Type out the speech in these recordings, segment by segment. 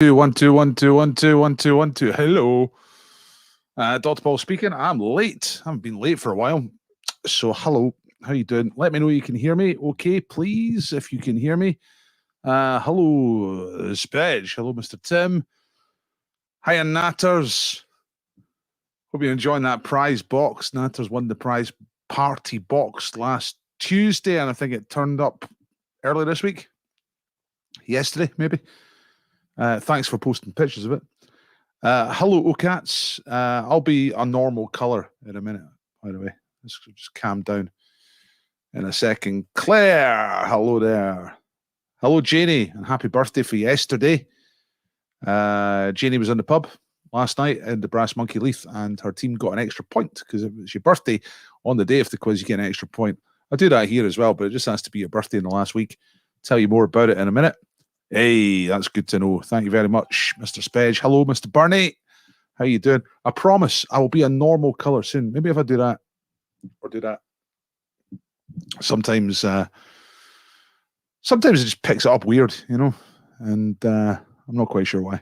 One, two, one, two, one, two, one, two, one, two. Hello. Dr. Paul speaking. I'm late. I haven't been late for a while. So, hello. How you doing? Let me know you can hear me. Okay, please, if you can hear me. Hello, Spedge. Hello, Mr. Tim. Hiya, Natters. Hope you're enjoying that prize box. Natters won the prize party box last Tuesday, and I think it turned up early this week. Yesterday, maybe. Thanks for posting pictures of it. Hello, Ocats. I'll be a normal colour in a minute, by the way. Let's just calm down in a second. Claire, hello there. Hello, Janie, and happy birthday for yesterday. Janie was in the pub last night in the Brass Monkey Leith, and her team got an extra point because it was your birthday on the day of the quiz. You get an extra point. I do that here as well, but it just has to be your birthday in the last week. Tell you more about it in a minute. Hey, that's good to know. Thank you very much, Mr. Spedge. Hello, Mr. Bernie. How you doing? I promise I will be a normal colour soon. Maybe if I do that or do that. Sometimes it just picks it up weird, you know, and I'm not quite sure why.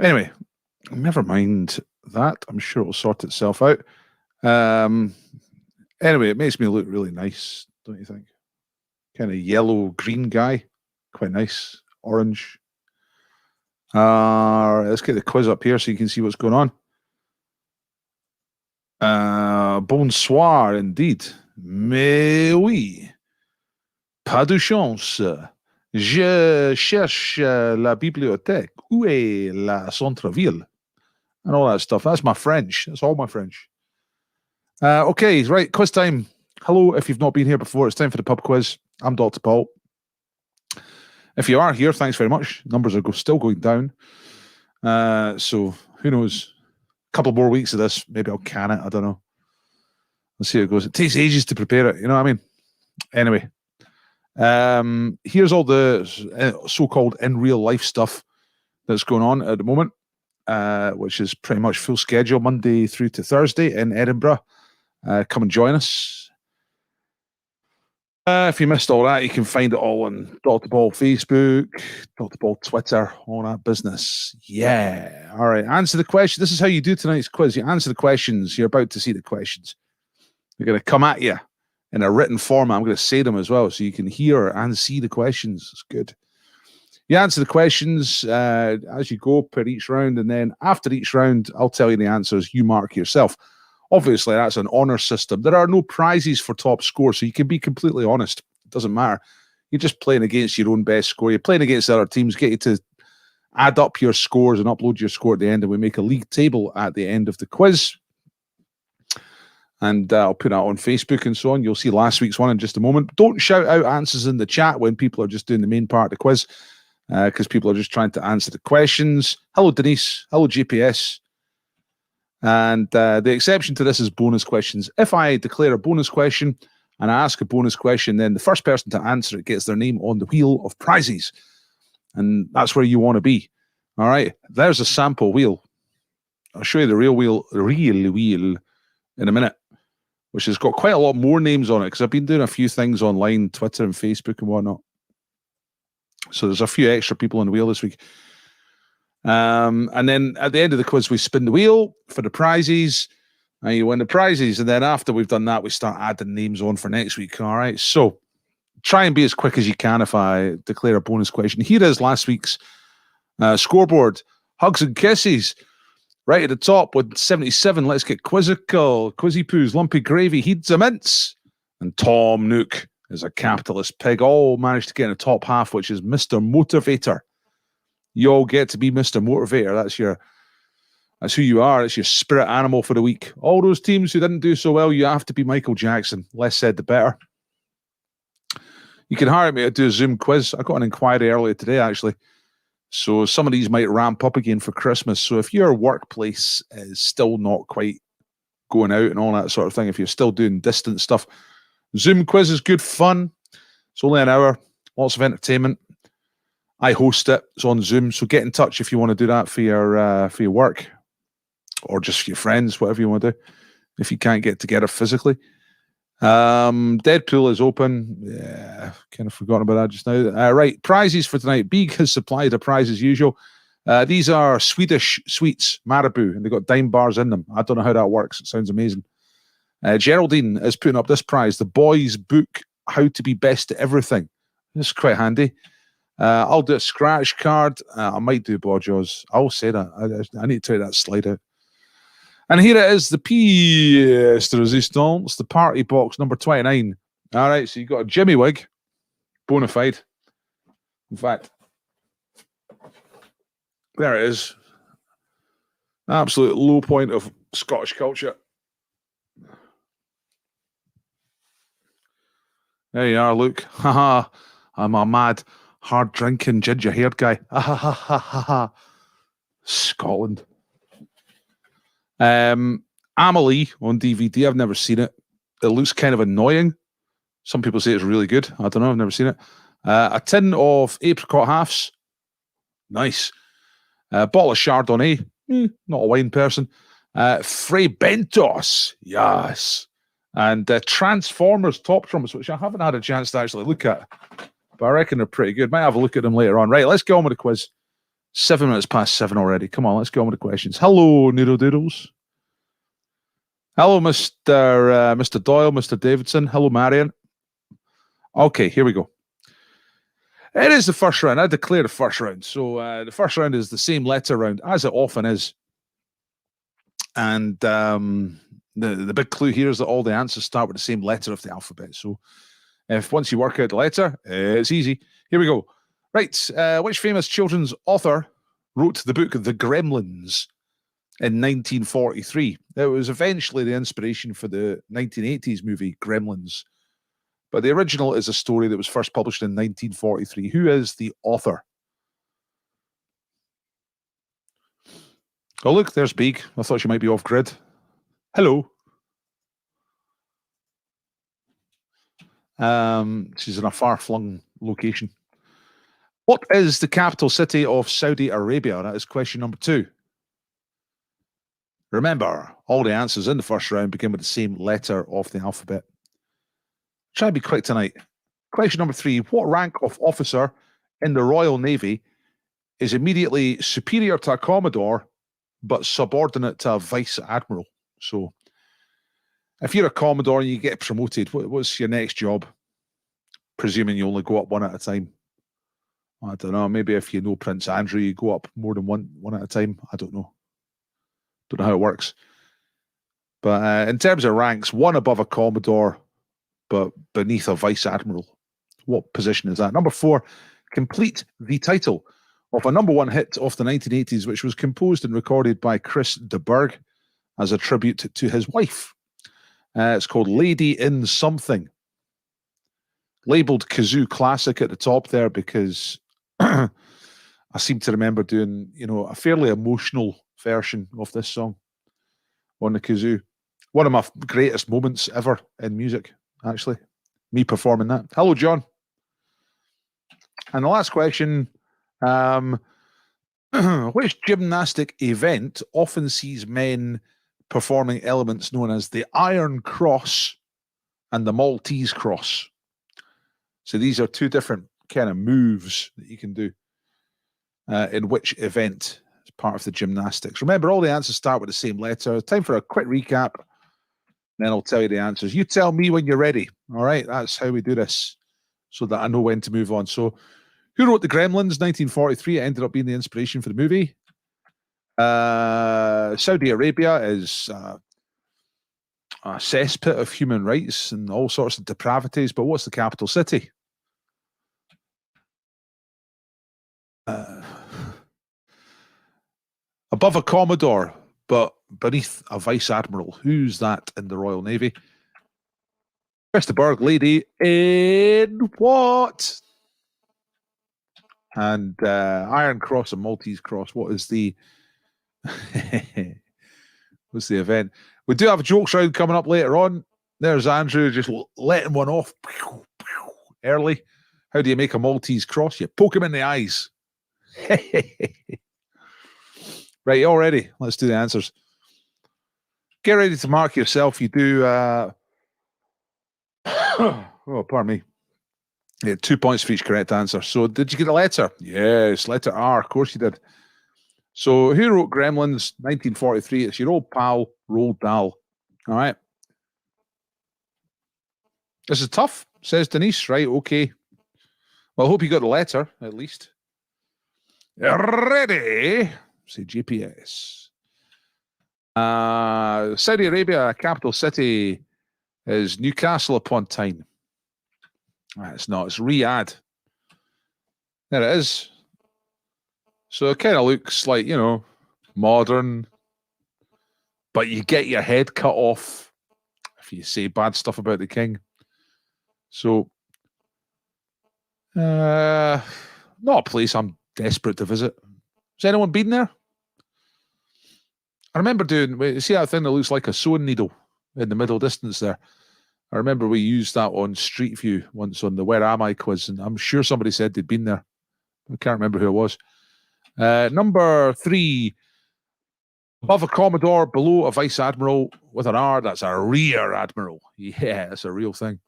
Anyway, never mind that. I'm sure it will sort itself out. Anyway, it makes me look really nice, don't you think? Kind of yellow-green guy. Quite nice. Orange. Let's get the quiz up here so you can see what's going on. Bonsoir, indeed. Mais oui. Pas de chance. Je cherche la bibliothèque. Où est la centre-ville? And all that stuff. That's my French. That's all my French. Okay, right. Quiz time. Hello, if you've not been here before, it's time for the pub quiz. I'm Dr. Paul. If you are here, thanks very much. Numbers are still going down. So who knows? A couple more weeks of this. Maybe I'll can it. I don't know. Let's see how it goes. It takes ages to prepare it. You know what I mean? Anyway, here's all the so-called in real life stuff that's going on at the moment, which is pretty much full schedule, Monday through to Thursday in Edinburgh. Come and join us. If you missed all that, you can find it all on Dr. Ball Facebook, Dr. Ball Twitter, all that business. Yeah. All right. Answer the question. This is how you do tonight's quiz. You answer the questions. You're about to see the questions. They're going to come at you in a written format. I'm going to say them as well so you can hear and see the questions. It's good. You answer the questions as you go per each round, and then after each round, I'll tell you the answers. You mark yourself. Obviously, that's an honour system. There are no prizes for top score, so you can be completely honest. It doesn't matter. You're just playing against your own best score. You're playing against other teams. Get you to add up your scores and upload your score at the end, and we make a league table at the end of the quiz. And I'll put that on Facebook and so on. You'll see last week's one in just a moment. Don't shout out answers in the chat when people are just doing the main part of the quiz, because people are just trying to answer the questions. Hello, Denise. Hello, GPS. And the exception to this is bonus questions. If I declare a bonus question and I ask a bonus question, then the first person to answer it gets their name on the wheel of prizes. And that's where you want to be. All right. There's a sample wheel. I'll show you the real wheel in a minute, which has got quite a lot more names on it because I've been doing a few things online, Twitter and Facebook and whatnot. So there's a few extra people on the wheel this week. And then at the end of the quiz, we spin the wheel for the prizes, and you win the prizes. And then after we've done that, we start adding names on for next week. All right. So try and be as quick as you can if I declare a bonus question. Here is last week's scoreboard. Hugs and kisses. Right at the top with 77. Let's get quizzical. Quizzy Poos, Lumpy Gravy, Heeds a Mints, and Tom Nook is a capitalist pig. All managed to get in the top half, which is Mr. Motivator. You all get to be Mr. Motivator. That's who you are. It's your spirit animal for the week. All those teams who didn't do so well, you have to be Michael Jackson. Less said, the better. You can hire me to do a Zoom quiz. I got an inquiry earlier today, actually. So some of these might ramp up again for Christmas. So if your workplace is still not quite going out and all that sort of thing, if you're still doing distant stuff, Zoom quiz is good fun. It's only an hour. Lots of entertainment. I host it. It's on Zoom, so get in touch if you want to do that for your work or just for your friends, whatever you want to do. If you can't get together physically, Deadpool is open. Yeah, kind of forgotten about that just now. Right, prizes for tonight. Beag has supplied a prize as usual. These are Swedish sweets, Marabou, and they've got dime bars in them. I don't know how that works. It sounds amazing. Geraldine is putting up this prize, the boys' book, How to Be Best at Everything. This is quite handy. I'll do a scratch card. I might do Bodjaws. I'll say that. I need to try that slide out. And here it is, the pièce de résistance, the party box number 29. All right, so you've got a Jimmy wig, bona fide. In fact, there it is. Absolute low point of Scottish culture. There you are, Luke. Haha, I'm a mad, hard drinking, ginger haired guy. Ha ha ha ha ha. Scotland. Amelie on DVD. I've never seen it. It looks kind of annoying. Some people say it's really good. I don't know. I've never seen it. A tin of apricot halves. Nice. A bottle of Chardonnay. Not a wine person. Frey Bentos. Yes. And Transformers top trumps, which I haven't had a chance to actually look at. But I reckon they're pretty good. Might have a look at them later on. Right, let's get on with the quiz. 7 minutes past 7 already. Come on, let's go on with the questions. Hello, Noodle Doodles. Hello, Mr. Doyle, Mr. Davidson. Hello, Marion. Okay, here we go. It is the first round. I declare the first round. So the first round is the same letter round, as it often is. And the big clue here is that all the answers start with the same letter of the alphabet. So if once you work out the letter, it's easy. Here we go. Right, which famous children's author wrote the book The Gremlins in 1943? It was eventually the inspiration for the 1980s movie Gremlins. But the original is a story that was first published in 1943. Who is the author? Oh, look, there's Beag. I thought she might be off grid. Hello. She's in a far-flung location. What is the capital city of Saudi Arabia? That is question number 2. Remember, all the answers in the first round begin with the same letter of the alphabet. Try and be quick tonight. Question number 3. What rank of officer in the Royal Navy is immediately superior to a Commodore, but subordinate to a Vice Admiral? So, if you're a Commodore and you get promoted, what's your next job? Presuming you only go up one at a time. I don't know. Maybe if you know Prince Andrew, you go up more than one at a time. I don't know. Don't know how it works. But in terms of ranks, one above a Commodore, but beneath a Vice Admiral. What position is that? Number 4, complete the title of a number 1 hit of the 1980s, which was composed and recorded by Chris de Burgh as a tribute to his wife. It's called Lady in Something. Labeled Kazoo Classic at the top there because I seem to remember doing, a fairly emotional version of this song on the kazoo. One of my greatest moments ever in music, actually. Me performing that. Hello, John. And the last question, which gymnastic event often sees men performing elements known as the Iron Cross and the Maltese Cross? So these are 2 different kind of moves that you can do in which event as part of the gymnastics. Remember, all the answers start with the same letter. Time for a quick recap. Then I'll tell you the answers. You tell me when you're ready. All right, that's how we do this so that I know when to move on. So who wrote The Gremlins, 1943? It ended up being the inspiration for the movie. Saudi Arabia is a cesspit of human rights and all sorts of depravities, but what's the capital city? Above a Commodore, but beneath a Vice Admiral. Who's that in the Royal Navy? Chris de Burgh, Lady in what? And Iron Cross and Maltese Cross. What is the what's the event? We do have a jokes round coming up later on. There's Andrew just letting one off early. How do you make a Maltese Cross? You poke him in the eyes. Right, you all ready? Let's do the answers. Get ready to mark yourself. You do Oh, pardon me. Yeah, 2 points for each correct answer. So, did you get a letter? Yes, letter R. Of course you did. So, who wrote Gremlins 1943? It's your old pal, Roald Dahl. All right. This is tough, says Denise. Right, okay. Well, I hope you got the letter, at least. Ready? Say GPS. Saudi Arabia, capital city is Newcastle upon Tyne. It's not. It's Riyadh. There it is. So it kind of looks like, modern, but you get your head cut off if you say bad stuff about the king. So, not a place I'm desperate to visit. Has anyone been there? I remember see that thing that looks like a sewing needle in the middle distance there? I remember we used that on Street View once on the Where Am I quiz, and I'm sure somebody said they'd been there. I can't remember who it was. Number 3, above a Commodore, below a Vice Admiral with an R, that's a Rear Admiral. Yeah, that's a real thing.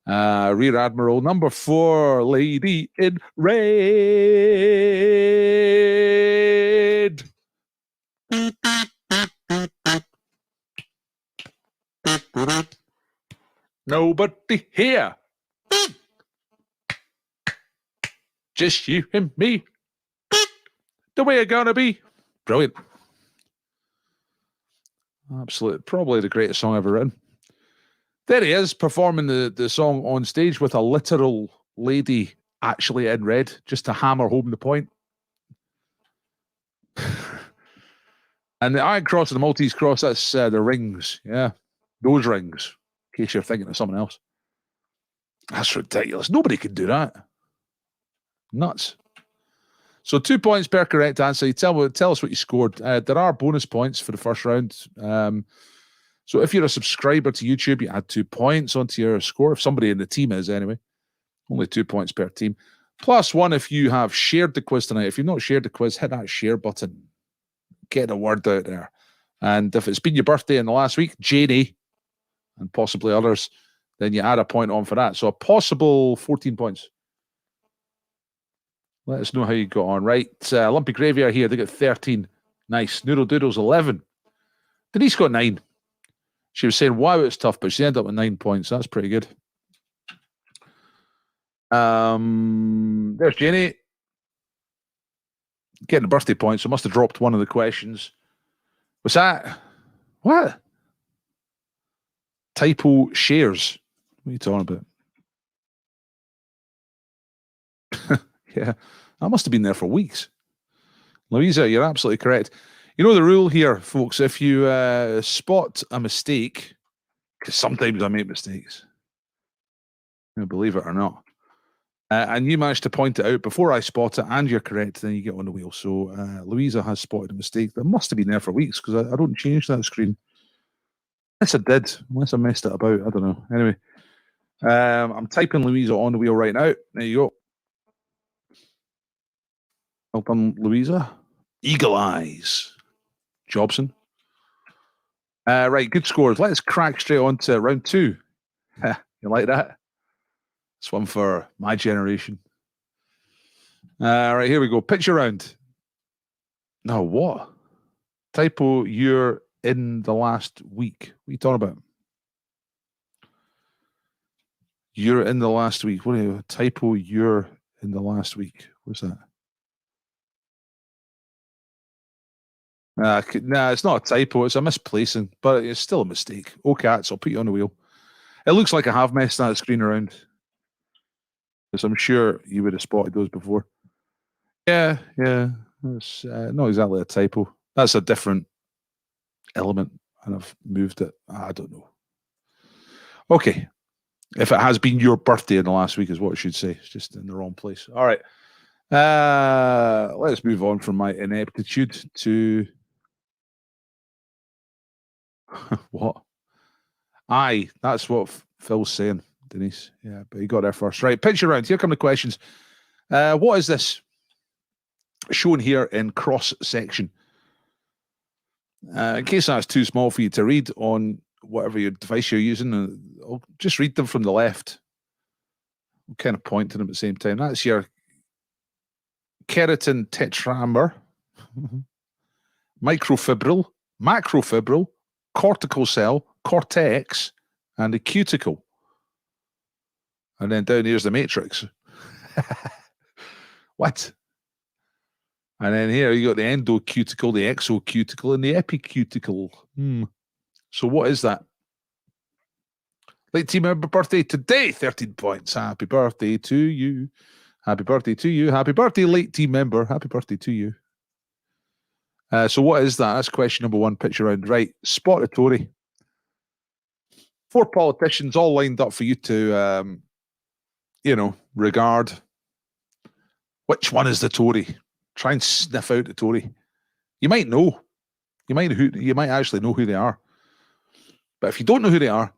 Rear Admiral. Number 4, Lady in Red. Nobody here. Just you and me. The way it's gonna be. Brilliant. Absolutely. Probably the greatest song ever written. There he is, performing the song on stage with a literal lady actually in red, just to hammer home the point. And the Iron Cross and the Maltese Cross, that's the rings. Yeah, those rings, in case you're thinking of something else. That's ridiculous. Nobody can do that. Nuts. So 2 points per correct answer. You tell us what you scored. There are bonus points for the first round. So if you're a subscriber to YouTube, you add 2 points onto your score. If somebody in the team is, anyway. Only 2 points per team. +1 if you have shared the quiz tonight. If you've not shared the quiz, hit that share button. Get the word out there. And if it's been your birthday in the last week, Janie, and possibly others, then you add a point on for that. So a possible 14 points. Let us know how you got on. Right, Lumpy Gravy are here. They got 13. Nice. Noodle Doodle's 11. Denise got 9. She was saying, wow, it's tough, but she ended up with 9 points. That's pretty good. There's Jenny. Getting a birthday point, so must have dropped one of the questions. What's that? What? Typo shares. What are you talking about? Yeah, I must have been there for weeks. Louisa, you're absolutely correct. You know the rule here, folks, if you spot a mistake, because sometimes I make mistakes, believe it or not, and you manage to point it out before I spot it and you're correct, then you get on the wheel. So Louisa has spotted a mistake that must have been there for weeks because I don't change that screen. Unless I did, unless I messed it about, I don't know. Anyway, I'm typing Louisa on the wheel right now. There you go. Well done, Louisa. Eagle eyes. Jobson. Right, good scores. Let's crack straight on to round 2. You like that? It's one for my generation. Right, here we go. Picture round. No, what? Typo, you're in the last week. What are you talking about? You're in the last week. What are you? Typo, you're in the last week. What's that? Nah, it's not a typo. It's a misplacing, but it's still a mistake. Okay, so I'll put you on the wheel. It looks like I have messed that screen around, because I'm sure you would have spotted those before. Yeah. It's not exactly a typo. That's a different element, and I've moved it. I don't know. Okay. If it has been your birthday in the last week is what I should say. It's just in the wrong place. All right. Let's move on from my ineptitude to what? Aye, that's what Phil's saying, Denise. Yeah, but he got there first. Right, picture round. Here come the questions. What is this? Shown here in cross section. In case that's too small for you to read, on whatever your device you're using, I'll just read them from the left. I'll kind of point to them at the same time. That's your keratin tetramer, microfibril, macrofibril, cortical cell, cortex, and the cuticle. And then down here's the matrix. What? And then here you got the endocuticle, the exocuticle, and the epicuticle. So what is that? Late team member birthday today, 13 points. Happy birthday to you. Happy birthday to you. Happy birthday, late team member. Happy birthday to you. So what is that? That's question number one, picture round. Right, spot a Tory. 4 politicians all lined up for you to, regard. Which one is the Tory? Try and sniff out the Tory. You might know. You might actually know who they are. But if you don't know who they are,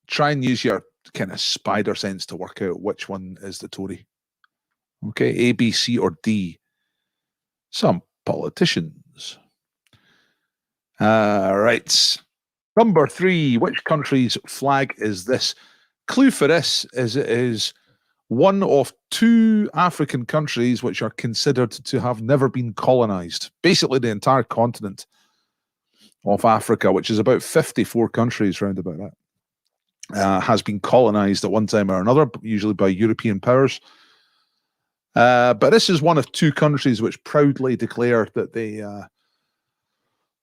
try and use your kind of spider sense to work out which one is the Tory. Okay, A, B, C, or D. Some politicians. Right. Number 3, which country's flag is this? Clue for this is it is one of 2 African countries which are considered to have never been colonized. Basically, the entire continent of Africa, which is about 54 countries round about that, has been colonized at one time or another, usually by European powers. But this is one of 2 countries which proudly declare that they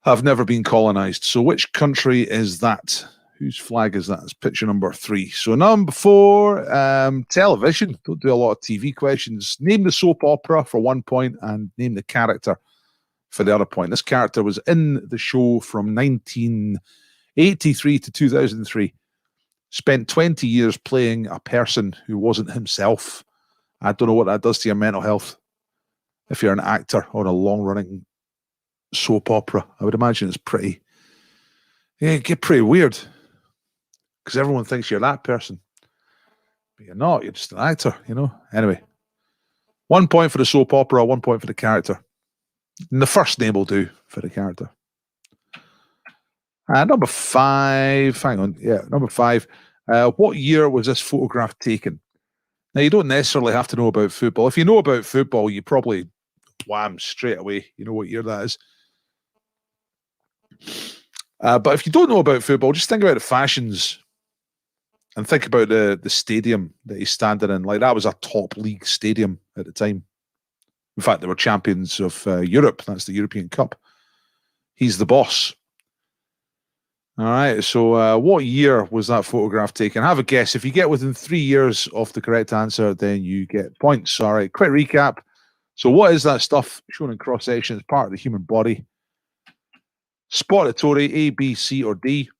have never been colonized. So which country is that? Whose flag is that? It's picture number 3. So number 4, television. Don't do a lot of TV questions. Name the soap opera for 1 point and name the character for the other point. This character was in the show from 1983 to 2003. Spent 20 years playing a person who wasn't himself. I don't know what that does to your mental health if you're an actor on a long-running soap opera. I would imagine it get pretty weird because everyone thinks you're that person. But you're not. You're just an actor, Anyway, 1 point for the soap opera, 1 point for the character. And the first name will do for the character. Number 5. Hang on. Yeah, number 5. What year was this photograph taken? Now, you don't necessarily have to know about football. If you know about football, you probably wham straight away. You know what year that is. But if you don't know about football, just think about the fashions and think about the stadium that he's standing in. Like, that was a top league stadium at the time. In fact, they were champions of Europe. That's the European Cup. He's the boss. All right. So what year was that photograph taken? Have a guess. If you get within 3 years of the correct answer, then you get points. All right. Quick recap. So what is that stuff shown in cross-section? It's part of the human body. Spot a Tory, A, B, C, or D.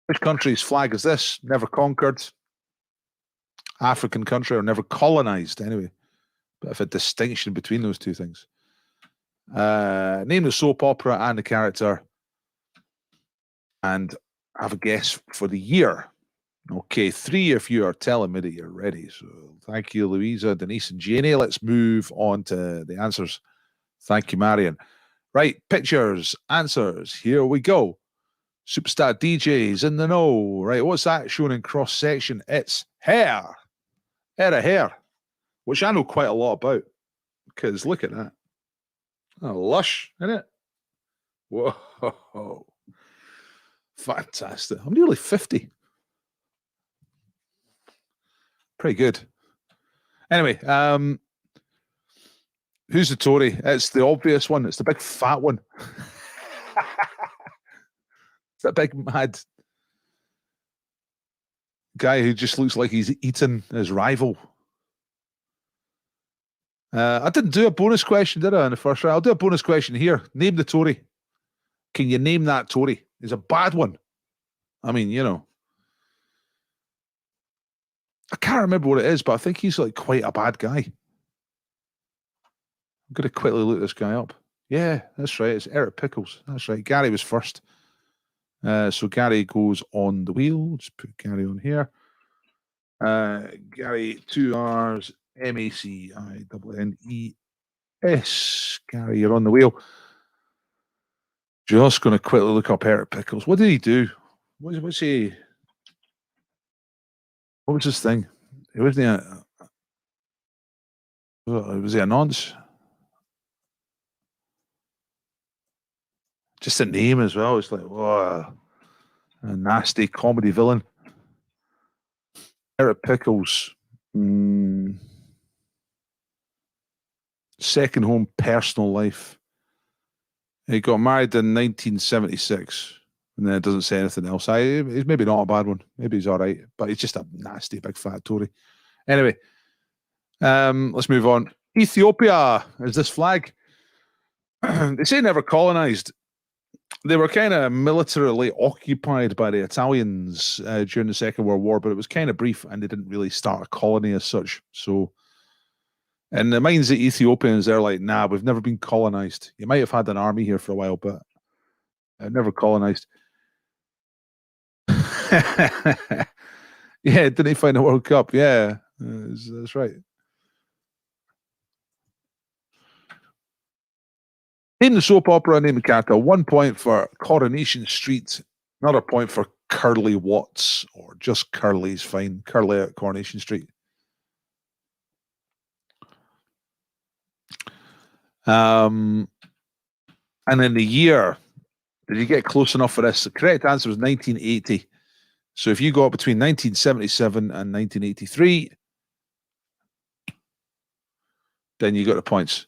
Which country's flag is this? Never conquered. African country, or never colonized, anyway. Bit of a distinction between those 2 things. Name the soap opera and the character. And have a guess for the year. Okay, 3 of you are telling me that you're ready. So thank you, Louisa, Denise, and Janie. Let's move on to the answers. Thank you, Marion. Right, pictures, answers. Here we go. Superstar DJs in the know. Right, what's that shown in cross-section? It's hair. Hair, which I know quite a lot about. Because look at that. Oh, lush, isn't it? Whoa. Fantastic. I'm nearly 50. Pretty good. Anyway, who's the Tory? It's the obvious one. It's the big fat one. It's that big mad guy who just looks like he's eaten his rival. I didn't do a bonus question, did I, in the first round? I'll do a bonus question here. Name the Tory. Can you name that Tory? He's a bad one. I mean, I can't remember what it is, but I think he's like quite a bad guy. I'm going to quickly look this guy up. Yeah, that's right. It's Eric Pickles. That's right. Gary was first. So Gary goes on the wheel. Just put Gary on here. Gary, 2 R's, MACINNES. Gary, you're on the wheel. Just going to quickly look up Eric Pickles. What did he do? What's he? What was his thing? It wasn't was he a nonce? Just a name as well. It's like, whoa, a nasty comedy villain. Eric Pickles. Second home, personal life. He got married in 1976, and then it doesn't say anything else. He's maybe not a bad one. Maybe he's all right, but he's just a nasty big fat Tory. Anyway, let's move on. Ethiopia is this flag. They say never colonized. They were kind of militarily occupied by the Italians during the Second World War, but it was kind of brief, and they didn't really start a colony as such. So, in the minds of Ethiopians, they're like, nah, we've never been colonized. You might have had an army here for a while, but never colonized. Yeah, didn't he find the World Cup? Yeah, that's right. In the soap opera named Kata, 1 point for Coronation Street, another point for Curly Watts, or just Curly's fine. Curly at Coronation Street. And in the year, did you get close enough for this? The correct answer was 1980. So if you got between 1977 and 1983, then you got the points.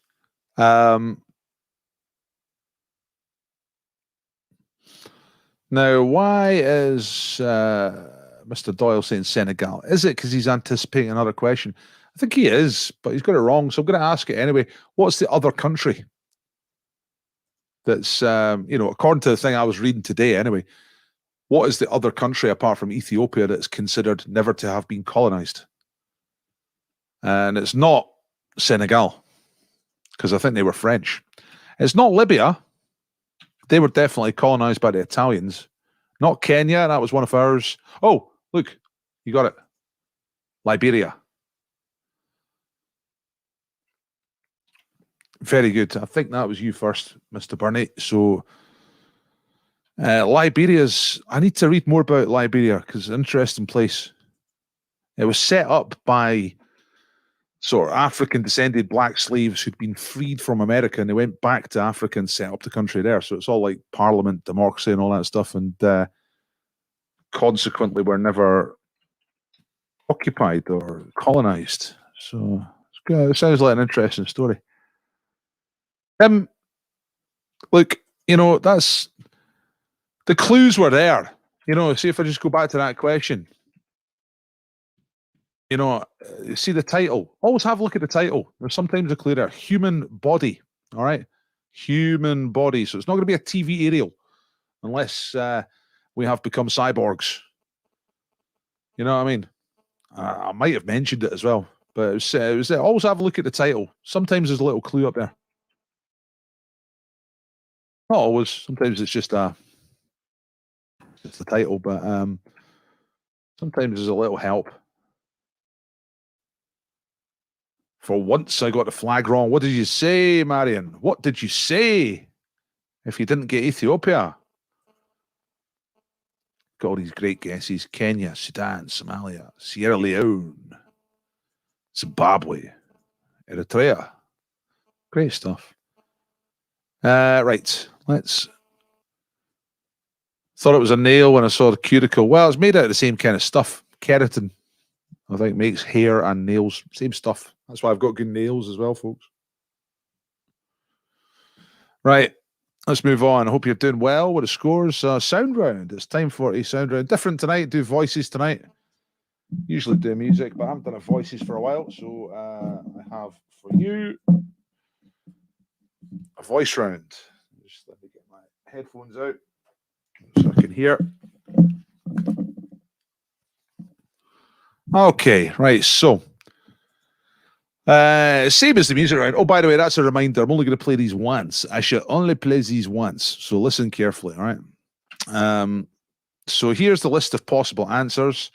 Now, why is Mr. Doyle saying Senegal? Is it because he's anticipating another question? I think he is, but he's got it wrong. So I'm going to ask it anyway. What's the other country that's, according to the thing I was reading today anyway, what is the other country apart from Ethiopia that's considered never to have been colonized? And it's not Senegal, because I think they were French. It's not Libya. They were definitely colonized by the Italians. Not Kenya. That was one of ours. Oh, look, you got it. Liberia. Very good. I think that was you first, Mr. Burney. So, Liberia's. I need to read more about Liberia because it's an interesting place. It was set up by sort of African descended black slaves who'd been freed from America, and they went back to Africa and set up the country there. So it's all like parliament, democracy, and all that stuff. And consequently, were never occupied or colonized. So it sounds like an interesting story. Look, that's the clues were there. See if I just go back to that question. See the title. Always have a look at the title. There's sometimes a clue there. Human body. All right. Human body. So it's not going to be a TV aerial unless we have become cyborgs. You know what I mean? I might have mentioned it as well, but it was always have a look at the title. Sometimes there's a little clue up there. Not always. Sometimes it's just the title, but sometimes there's a little help. For once, I got the flag wrong. What did you say, Marion? What did you say? If you didn't get Ethiopia, got all these great guesses: Kenya, Sudan, Somalia, Sierra Leone, Zimbabwe, Eritrea. Great stuff. Right, let's. Thought it was a nail when I saw the cuticle. Well, it's made out of the same kind of stuff. Keratin, I think, makes hair and nails. Same stuff. That's why I've got good nails as well, folks. Right, let's move on. I hope you're doing well with the scores. Sound round. It's time for a sound round. Different tonight. Do voices tonight. Usually do music, but I haven't done a voices for a while. So I have for you a voice round. Just let me get my headphones out so I can hear. Okay, right. So, same as the music round. Oh, by the way, that's a reminder. I'm only going to play these once. I should only play these once. So listen carefully. All right. So here's the list of possible answers.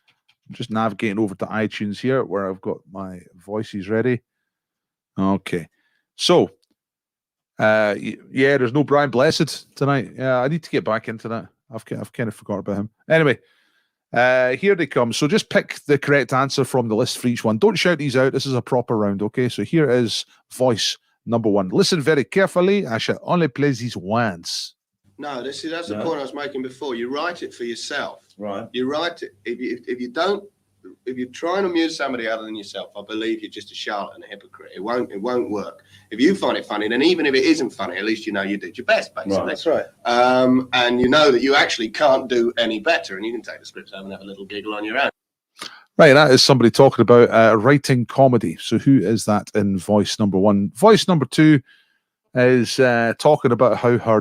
I'm just navigating over to iTunes here, where I've got my voices ready. Okay. So, yeah, there's no Brian Blessed tonight. Yeah, I need to get back into that. I've kind of forgot about him. Anyway, here they come. So just pick the correct answer from the list for each one. Don't shout these out. This is a proper round, okay? So here is voice number one. Listen very carefully. I shall only play these once. No, that's the point I was making before. You write it for yourself. Right. You write it. If you try and amuse somebody other than yourself, I believe you're just a charlatan, a hypocrite. It won't work. If you find it funny, then even if it isn't funny, at least you know you did your best, basically. Right. That's right. And you know that you actually can't do any better, and you can take the script home and have a little giggle on your own. Right, that is somebody talking about writing comedy. So who is that in voice number one? Voice number two is talking about how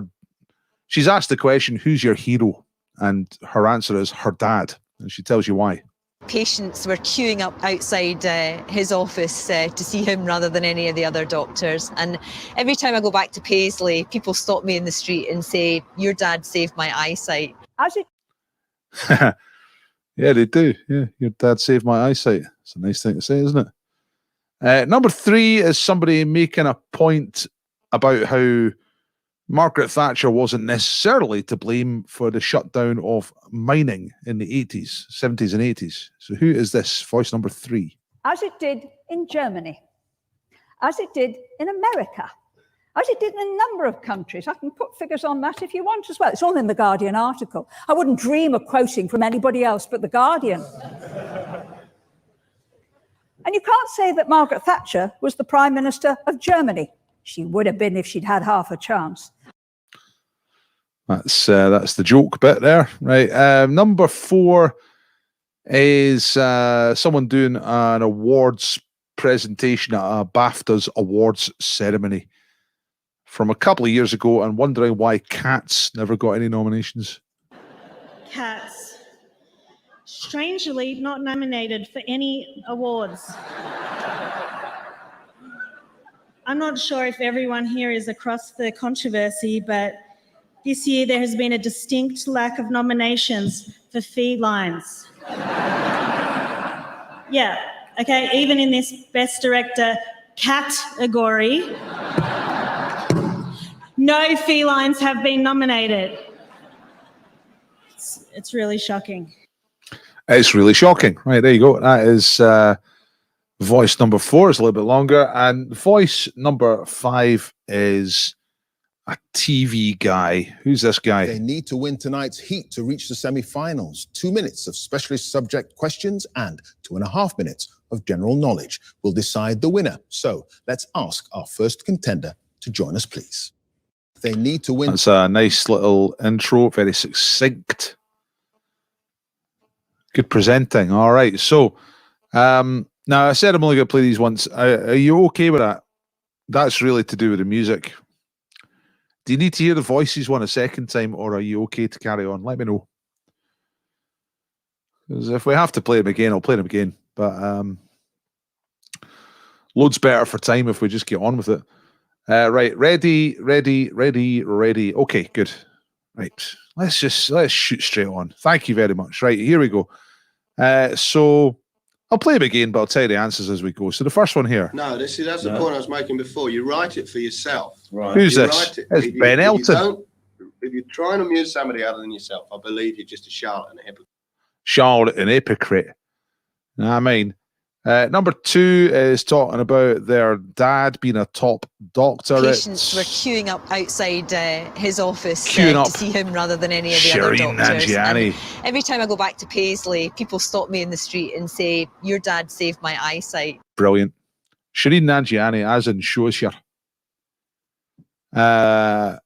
she's asked the question, who's your hero? And her answer is her dad. And she tells you why. Patients were queuing up outside his office to see him rather than any of the other doctors. And every time I go back to Paisley, people stop me in the street and say, your dad saved my eyesight. Yeah, they do. Yeah, your dad saved my eyesight. It's a nice thing to say, isn't it? Number three is somebody making a point about how Margaret Thatcher wasn't necessarily to blame for the shutdown of mining in the 80s, 70s and 80s. So who is this? Voice number three. As it did in Germany, as it did in America, as it did in a number of countries. I can put figures on that if you want as well. It's all in the Guardian article. I wouldn't dream of quoting from anybody else but the Guardian. And you can't say that Margaret Thatcher was the Prime Minister of Germany. She would have been if she'd had half a chance. That's the joke bit there, right? Number four is someone doing an awards presentation at a BAFTAs awards ceremony from a couple of years ago and wondering why Cats never got any nominations. Cats, strangely not nominated for any awards. I'm not sure if everyone here is across the controversy, but this year there has been a distinct lack of nominations for felines. Yeah, okay, even in this Best Director category, no felines have been nominated. It's really shocking. It's really shocking. Right, there you go. That is voice number four. It's a little bit longer. And voice number five is a TV guy. Who's this guy? They need to win tonight's heat to reach the semi-finals. 2 minutes of specialist subject questions and 2.5 minutes of general knowledge will decide the winner. So let's ask our first contender to join us, please. They need to win. That's a nice little intro, very succinct. Good presenting. All right. So now I said I'm only going to play these once. Are you okay with that? That's really to do with the music. Do you need to hear the voices one a second time, or are you okay to carry on? Let me know. Because if we have to play them again, I'll play them again. But loads better for time if we just get on with it. Right, ready. Okay, good. Right, let's shoot straight on. Thank you very much. Right, here we go. So I'll play them again, but I'll tell you the answers as we go. So the first one here. No, that's the point I was making before. You write it for yourself. Right. Who's this? It's Ben Elton. If you try and amuse somebody other than yourself, I believe you're just a charlatan, a hypocrite. Charlotte, an hypocrite. You know what I mean? Number two is talking about their dad being a top doctor. Patients were queuing up outside his office to see him rather than any of the other doctors. And every time I go back to Paisley, people stop me in the street and say, your dad saved my eyesight. Brilliant. Shireen Nanjiani, as in Showshire. Number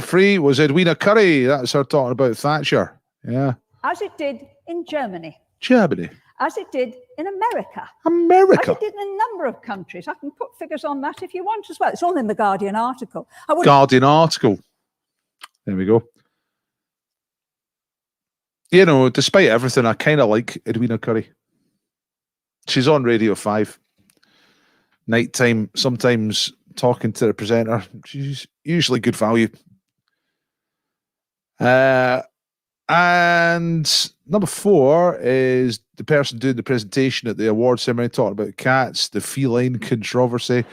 three was Edwina Curry. That's her talking about Thatcher. Yeah. As it did in Germany. Germany. As it did in America. America. As it did in a number of countries. I can put figures on that if you want as well. It's all in the Guardian article. Guardian article. There we go. You know, despite everything, I kind of like Edwina Curry. She's on Radio 5. Nighttime, sometimes talking to the presenter. She's usually good value. And number four is the person doing the presentation at the award ceremony talking about Cats, the feline controversy.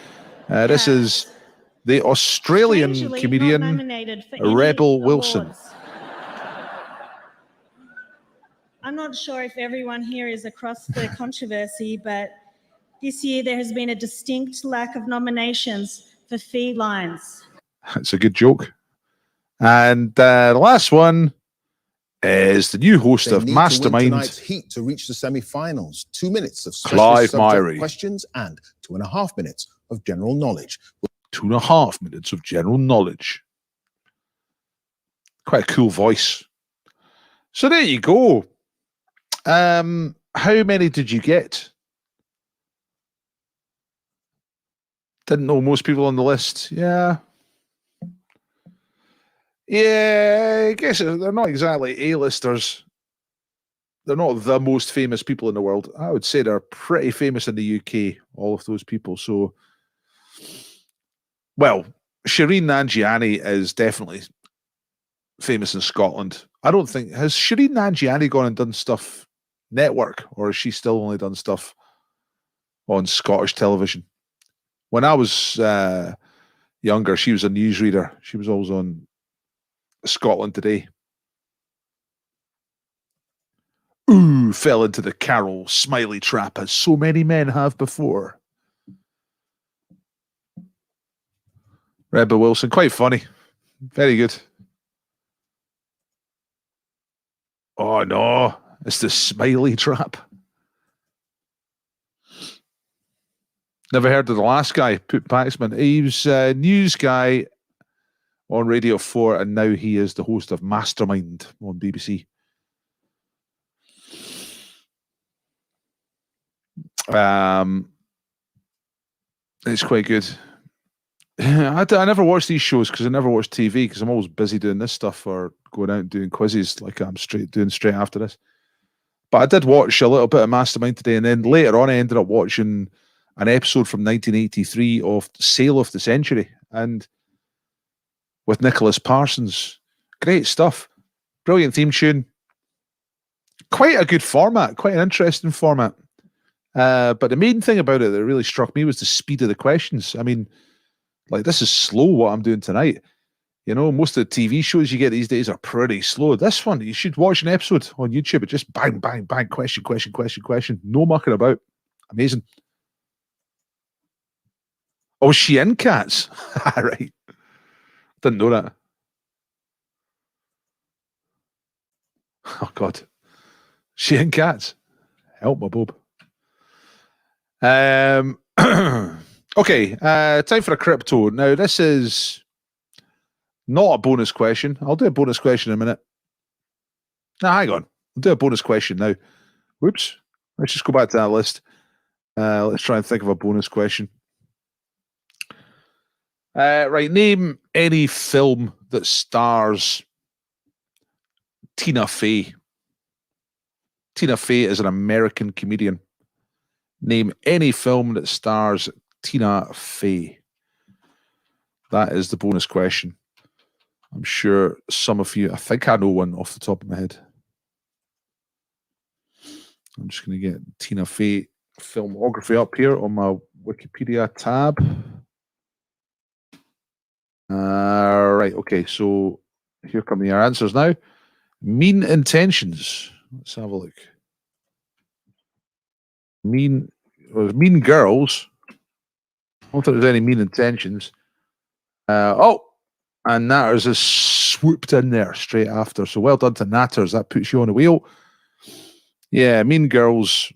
This is the Australian comedian Rebel Wilson. I'm not sure if everyone here is across the controversy, but this year there has been a distinct lack of nominations for felines. That's a good joke. And the last one is the new host They of need to win Mastermind, tonight's heat to reach the semi-finals. 2 minutes of Clive specialist subject Myrie. questions and 2.5 minutes of general knowledge. 2.5 minutes of general knowledge. Quite a cool voice. So there you go. How many did you get? Didn't know most people on the list. Yeah. Yeah, I guess they're not exactly A-listers. They're not the most famous people in the world. I would say they're pretty famous in the UK, all of those people. So, well, Shireen Nanjiani is definitely famous in Scotland. I don't think, has Shireen Nanjiani gone and done stuff network, or has she still only done stuff on Scottish television? When I was younger, she was a newsreader. She was always on Scotland Today. Ooh, fell into the Carol Smiley trap as so many men have before. Rebel Wilson, quite funny. Very good. Oh no, it's the Smiley trap. Never heard of the last guy, Put Paxman. He was a news guy on Radio 4, and now he is the host of Mastermind on BBC. It's quite good. I never watch these shows because I never watch TV because I'm always busy doing this stuff or going out and doing quizzes like I'm doing straight after this. But I did watch a little bit of Mastermind today, and then later on I ended up watching an episode from 1983 of Sale of the Century, and with Nicholas Parsons. Great stuff. Brilliant theme tune. Quite a good format, quite an interesting format. But the main thing about it that really struck me was the speed of the questions. I mean, like, this is slow what I'm doing tonight. You know, most of the TV shows you get these days are pretty slow. This one, you should watch an episode on YouTube. It just bang, bang, bang, question, question, question, question. No mucking about. Amazing. Oh, was she in Cats? Right. Didn't know that. Oh, God. She in Cats. Help my boob. Okay, time for a crypto. Now, this is not a bonus question. I'll do a bonus question in a minute. Now, hang on. I'll do a bonus question now. Whoops. Let's just go back to that list. Let's try and think of a bonus question. Right, name any film that stars Tina Fey. Tina Fey is an American comedian. Name any film that stars Tina Fey. That is the bonus question. I'm sure some of you, I think I know one off the top of my head. I'm just going to get Tina Fey filmography up here on my Wikipedia tab. Right, okay, so here come your answers now. Mean Intentions. Let's have a look. Mean Girls. I don't think there's any Mean Intentions. And Natters is swooped in there straight after. So well done to Natters. That puts you on the wheel. Yeah, Mean Girls.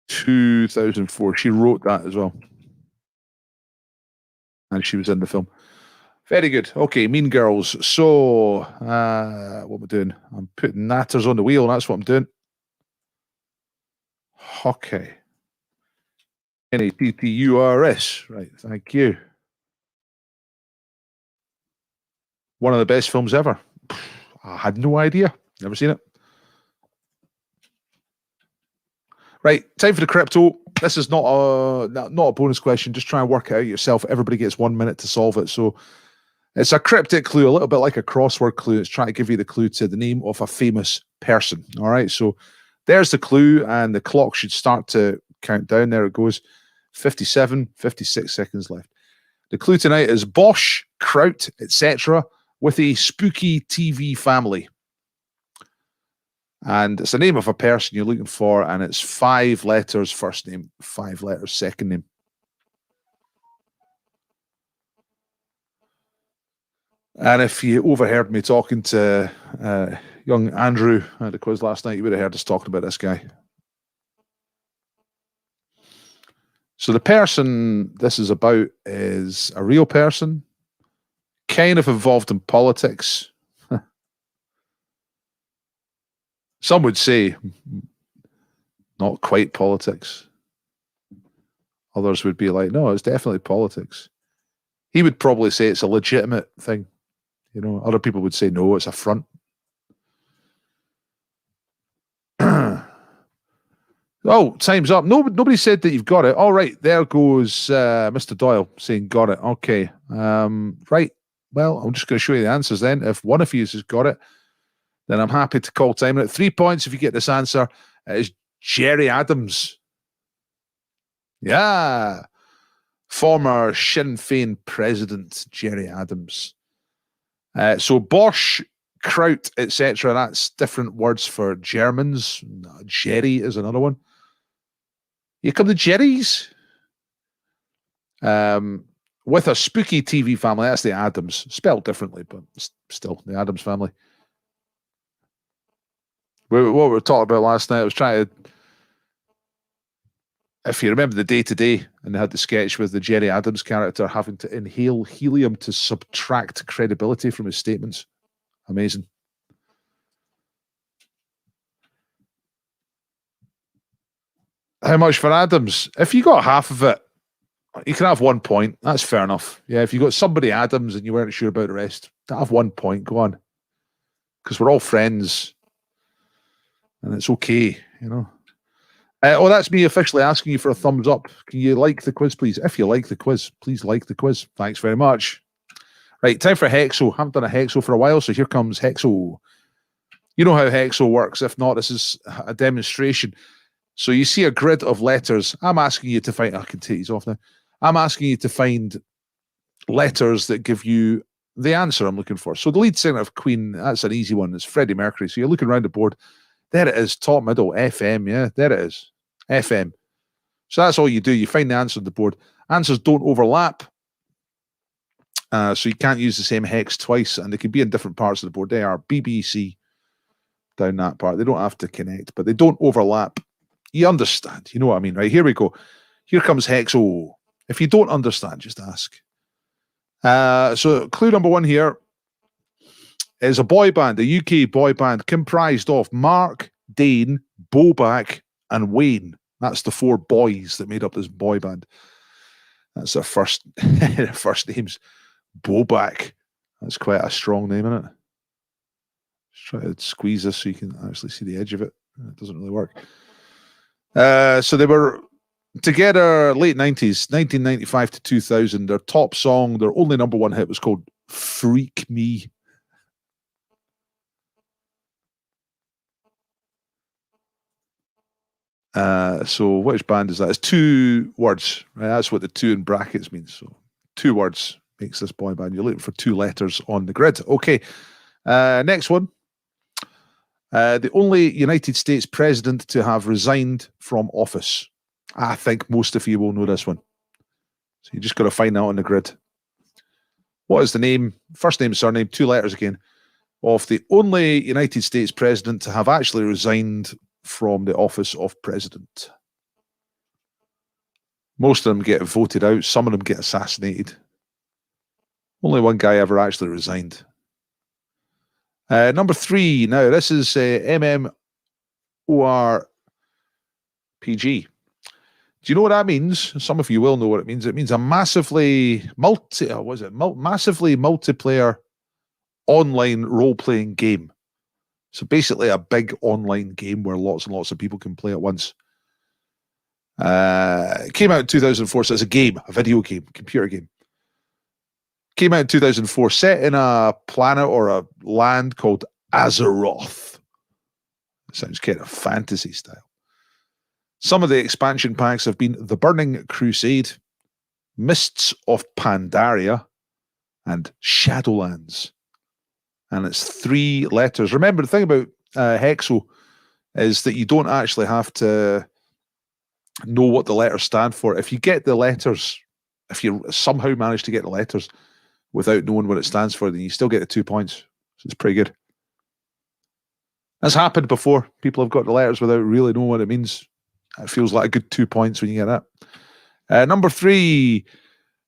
2004. She wrote that as well. And she was in the film. Very good. Okay, Mean Girls. So, what am I doing? I'm putting Natters on the wheel. That's what I'm doing. Hockey. Natturs. Right, thank you. One of the best films ever. I had no idea. Never seen it. Right, time for the crypto. This is not a bonus question. Just try and work it out yourself. Everybody gets 1 minute to solve it. So it's a cryptic clue, a little bit like a crossword clue. It's trying to give you the clue to the name of a famous person. All right, so there's the clue, and the clock should start to count down. There it goes. 57, 56 seconds left. The clue tonight is Bosch, Kraut, etc. with a spooky TV family. And it's the name of a person you're looking for, and it's 5 letters first name, 5 letters second name. And if you overheard me talking to young Andrew at the quiz last night, you would have heard us talking about this guy. So the person this is about is a real person, kind of involved in politics. Some would say not quite politics. Others would be like, no, it's definitely politics. He would probably say it's a legitimate thing. You know, other people would say, no, it's a front. Oh, time's up. Nobody said that you've got it. All right, there goes Mr. Doyle saying got it. Okay. Right. Well, I'm just going to show you the answers then. If one of you has got it, then I'm happy to call time. At 3 points if you get this answer. It is Jerry Adams. Yeah. Former Sinn Féin president, Jerry Adams. So Bosch, Kraut, etc. That's different words for Germans. Jerry is another one. Here come the Jerrys. With a spooky TV family. That's the Adams. Spelled differently, but still the Adams family. What we were talking about last night, I was trying to, if you remember the Day-to-Day, and they had the sketch with the Jerry Adams character having to inhale helium to subtract credibility from his statements. Amazing. How much for Adams? If you got half of it, you can have 1 point. That's fair enough. Yeah, if you got somebody Adams and you weren't sure about the rest, have 1 point. Go on. Because we're all friends. And it's okay, you know. Oh, that's me officially asking you for a thumbs up. Can you like the quiz, please? If you like the quiz, please like the quiz. Thanks very much. Right, time for Hexo. Haven't done a Hexo for a while, so here comes Hexo. You know how Hexo works. If not, this is a demonstration. So you see a grid of letters. I'm asking you to find... I can take these off now. I'm asking you to find letters that give you the answer I'm looking for. So the lead singer of Queen, that's an easy one. It's Freddie Mercury. So you're looking around the board. There it is, top, middle, FM, yeah, there it is, FM. So that's all you do. You find the answer on the board. Answers don't overlap, so you can't use the same hex twice, and they can be in different parts of the board. They are BBC down that part. They don't have to connect, but they don't overlap. You understand. You know what I mean, right? Here we go. Here comes Hexo. If you don't understand, just ask. So clue number 1 here is a boy band, a UK boy band comprised of Mark, Dane, Bobak, and Wayne. That's the 4 boys that made up this boy band. That's their first names. Bobak. That's quite a strong name, isn't it? Just try to squeeze this so you can actually see the edge of it. It doesn't really work. So they were together late 90s, 1995 to 2000. Their top song, their only number 1 hit was called Freak Me. So which band is that? It's 2 words, right? That's what the 2 in brackets means. So 2 words makes this boy band. You're looking for 2 letters on the grid. Okay. Next one. The only United States president to have resigned from office. I think most of you will know this one. So you just got to find out on the grid. What is the name, first name, surname, 2 letters again, of the only United States president to have actually resigned from the office of president? Most of them get voted out. Some of them get assassinated. Only one guy ever actually resigned. Number 3. Now, this is MMORPG. Do you know what that means? Some of you will know what it means. It means a massively massively multiplayer online role-playing game. So basically a big online game where lots and lots of people can play at once. It came out in 2004, so it's a game, a video game, computer game. Came out in 2004, set in a planet or a land called Azeroth. It sounds kind of fantasy style. Some of the expansion packs have been The Burning Crusade, Mists of Pandaria, and Shadowlands. And it's 3 letters. Remember, the thing about Hexo is that you don't actually have to know what the letters stand for. If you get the letters, if you somehow manage to get the letters without knowing what it stands for, then you still get the 2 points. So it's pretty good. That's happened before. People have got the letters without really knowing what it means. It feels like a good 2 points when you get that. Number 3.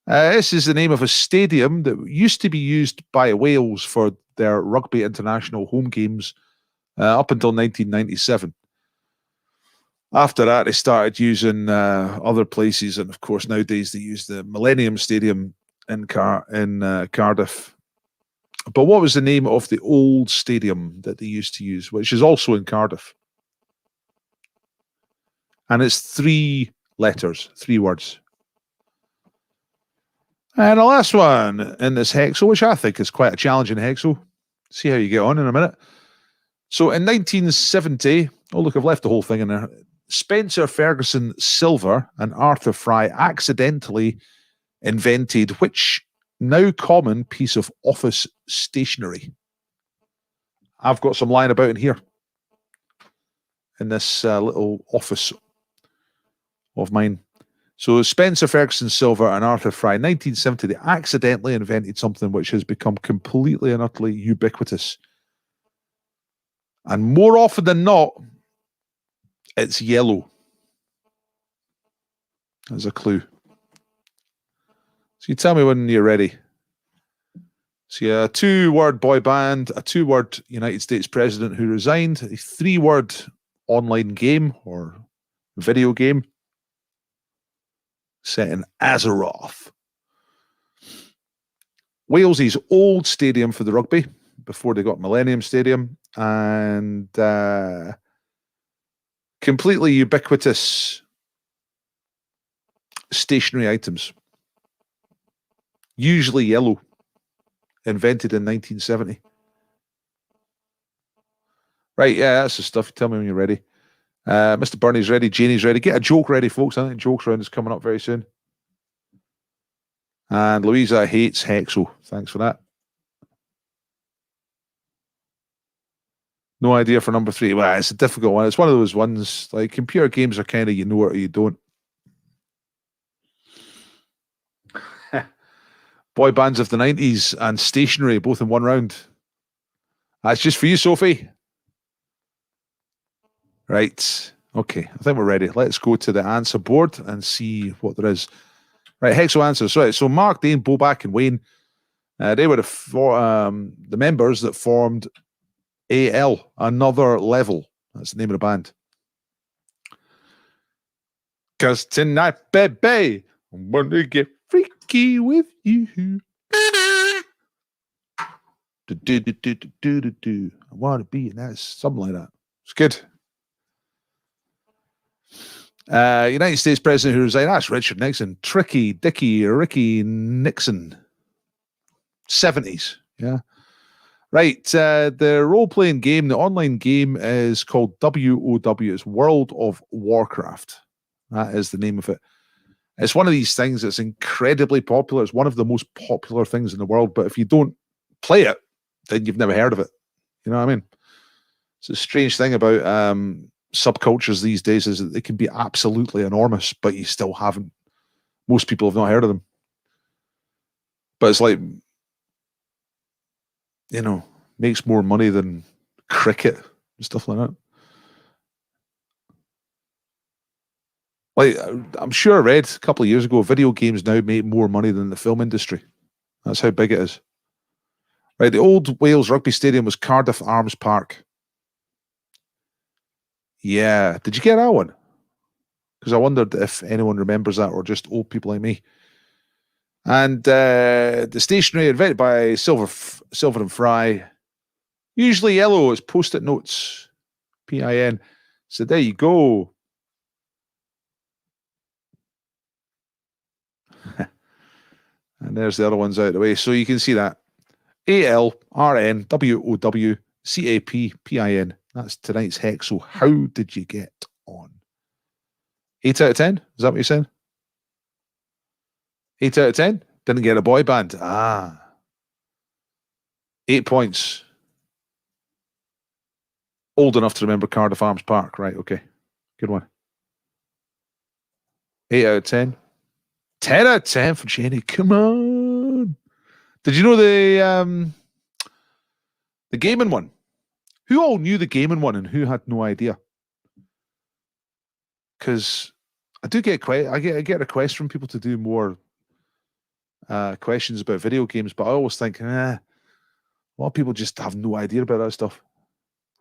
This is the name of a stadium that used to be used by Wales for their rugby international home games up until 1997. After that, they started using other places, and of course, nowadays they use the Millennium Stadium in Cardiff. But what was the name of the old stadium that they used to use, which is also in Cardiff? And it's 3 letters, 3 words. And the last one in this hexo, which I think is quite a challenging hexo. See how you get on in a minute. So in 1970, oh look, I've left the whole thing in there. Spencer Ferguson Silver and Arthur Fry accidentally invented which now common piece of office stationery? I've got some lying about in here, in this little office of mine. So Spencer Ferguson Silver and Arthur Fry, 1970, they accidentally invented something which has become completely and utterly ubiquitous. And more often than not, it's yellow. As a clue. So you tell me when you're ready. So a 2-word boy band, a 2-word United States president who resigned, a 3-word online game or video game set in Azeroth. Wales's old stadium for the rugby before they got Millennium Stadium, and completely ubiquitous stationery items, usually yellow, invented in 1970. Right, yeah, that's the stuff. Tell me when you're ready. Mr. Bernie's ready. Janie's ready. Get a joke ready, folks. I think jokes round is coming up very soon. And Louisa hates Hexo. Thanks for that. No idea for number 3. Well, it's a difficult one. It's one of those ones, like computer games are kind of you know it or you don't. Boy bands of the 90s and stationery, both in one round. That's just for you, Sophie. Right. Okay. I think we're ready. Let's go to the answer board and see what there is. Right. Hexo answers. Right. So Mark, Dane, Boback, and Wayne, they were the members that formed AL, Another Level. That's the name of the band. Because tonight, baby, I'm going to get freaky with you. I want to be, and that's something like that. It's good. United States president who resigned, that's Richard Nixon. Tricky Dicky Ricky Nixon. 70s, yeah. Right, the role-playing game, the online game is called WoW. It's World of Warcraft. That is the name of it. It's one of these things that's incredibly popular. It's one of the most popular things in the world, but if you don't play it, then you've never heard of it. You know what I mean? It's a strange thing about subcultures these days is that they can be absolutely enormous, but you still haven't. Most people have not heard of them. But it's like, you know, makes more money than cricket and stuff like that. Like, I'm sure I read a couple of years ago, video games now make more money than the film industry. That's how big it is. Right, the old Wales rugby stadium was Cardiff Arms Park. Yeah, did you get that one? Because I wondered if anyone remembers that or just old people like me. And the stationery invented by Silver and Fry, usually yellow, is post-it notes, PIN. So there you go. And there's the other ones out of the way. So you can see that. ALRNWOWCAPPIN. That's tonight's Hexo. How did you get on? 8 out of 10? Is that what you're saying? 8 out of 10. Didn't get a boy band. 8 points. Old enough to remember Cardiff Arms Park. Right, okay. Good one. 8 out of 10. 10 out of 10 for Jenny. Come on. Did you know the gaming one? Who all knew the gaming one and who had no idea? Because I do get I get requests from people to do more questions about video games, but I always think, a lot of people just have no idea about that stuff.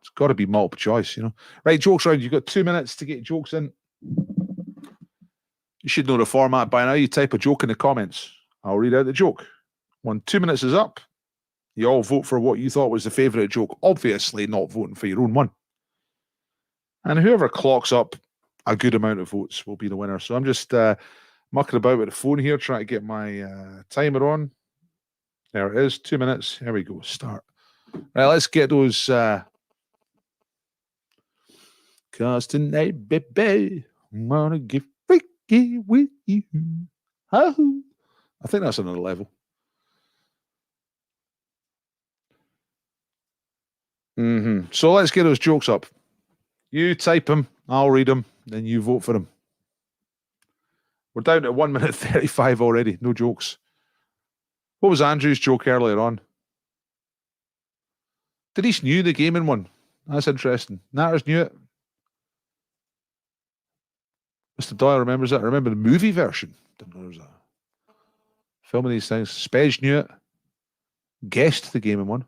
It's got to be multiple choice, you know. Right, jokes round. You've got 2 minutes to get jokes in. You should know the format by now. You type a joke in the comments. I'll read out the joke. When 2 minutes is up, you all vote for what you thought was the favourite joke. Obviously not voting for your own one. And whoever clocks up a good amount of votes will be the winner. So I'm just mucking about with the phone here, trying to get my timer on. There it is, 2 minutes. Here we go, start. Right, let's get those. Cause tonight, baby, I'm gonna get freaky with you. Oh, I think that's another level. So let's get those jokes up. You type them, I'll read them, then you vote for them. We're down to 1 minute 35 already. No jokes. What was Andrew's joke earlier on? Denise knew the gaming one. That's interesting. Natters knew it. Mr. Doyle remembers it. I remember the movie version. Didn't know there was a film of these things. Spej knew it. Guessed the gaming one.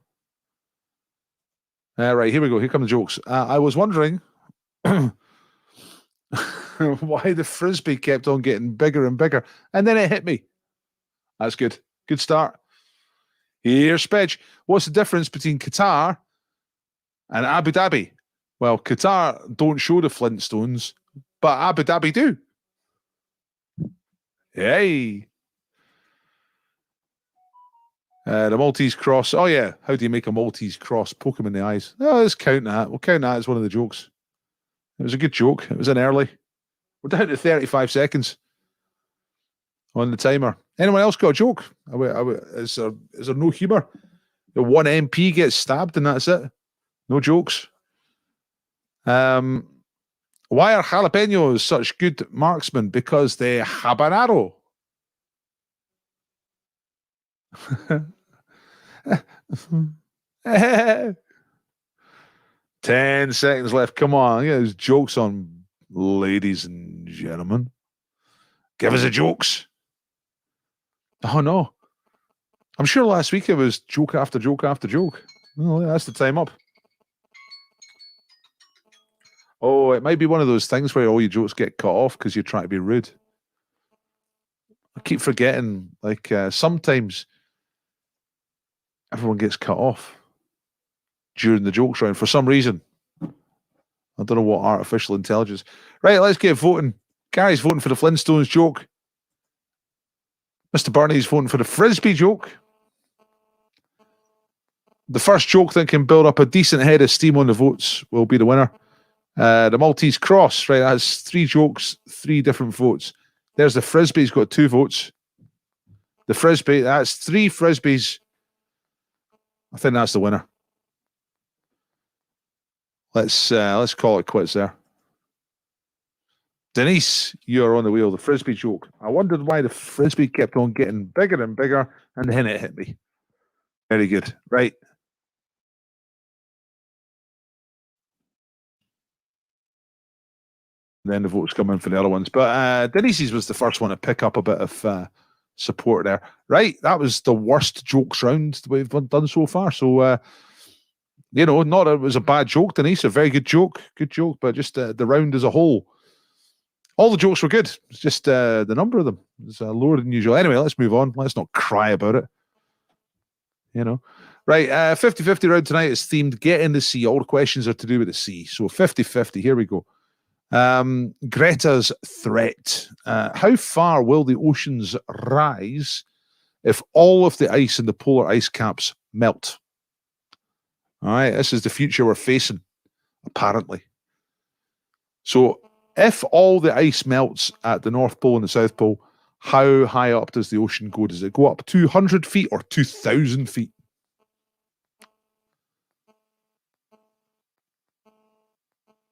Right, here we go. Here come the jokes. I was wondering why the frisbee kept on getting bigger and bigger, and then it hit me. That's good. Good start. Here's Spej. What's the difference between Qatar and Abu Dhabi? Well, Qatar don't show the Flintstones, but Abu Dhabi do. Hey. The Maltese cross. Oh, yeah. How do you make a Maltese cross? Poke him in the eyes. Oh, let's count that. We'll count that as one of the jokes. It was a good joke. It was in early. We're down to 35 seconds on the timer. Anyone else got a joke? Is there no humour? The one MP gets stabbed and that's it. No jokes. Why are jalapenos such good marksmen? Because they have an arrow. 10 seconds left. Come on. Yeah, there's jokes on, ladies and gentlemen. Give us the jokes. Oh, no. I'm sure last week it was joke after joke after joke. Oh, yeah, that's the time up. Oh, it might be one of those things where all your jokes get cut off because you're trying to be rude. I keep forgetting, like, sometimes everyone gets cut off during the jokes round for some reason. I don't know what artificial intelligence. Right, let's get voting. Gary's voting for the Flintstones joke. Mr. Barney's voting for the Frisbee joke. The first joke that can build up a decent head of steam on the votes will be the winner. The Maltese cross, right, that has 3 jokes, 3 different votes. There's the Frisbee's got 2 votes. The Frisbee, that's 3 Frisbees. I think that's the winner. Let's call it quits there. Denise, you're on the wheel. The Frisbee joke. I wondered why the Frisbee kept on getting bigger and bigger, and then it hit me. Very good. Right. Then the votes come in for the other ones. But Denise's was the first one to pick up a bit of support there. Right. That was the worst jokes round that we've done so far. So, you know, not it was a bad joke, Denise. A very good joke. Good joke. But just the round as a whole. All the jokes were good. It's just the number of them is lower than usual. Anyway, let's move on. Let's not cry about it. You know. Right. 50-50 round tonight is themed Get in the Sea. All the questions are to do with the sea. So 50-50. Here we go. Greta's threat. How far will the oceans rise if all of the ice in the polar ice caps melt? All right, this is the future we're facing, apparently. So if all the ice melts at the North Pole and the South Pole, How high up does the ocean go? Does it go up 200 feet or 2,000 feet?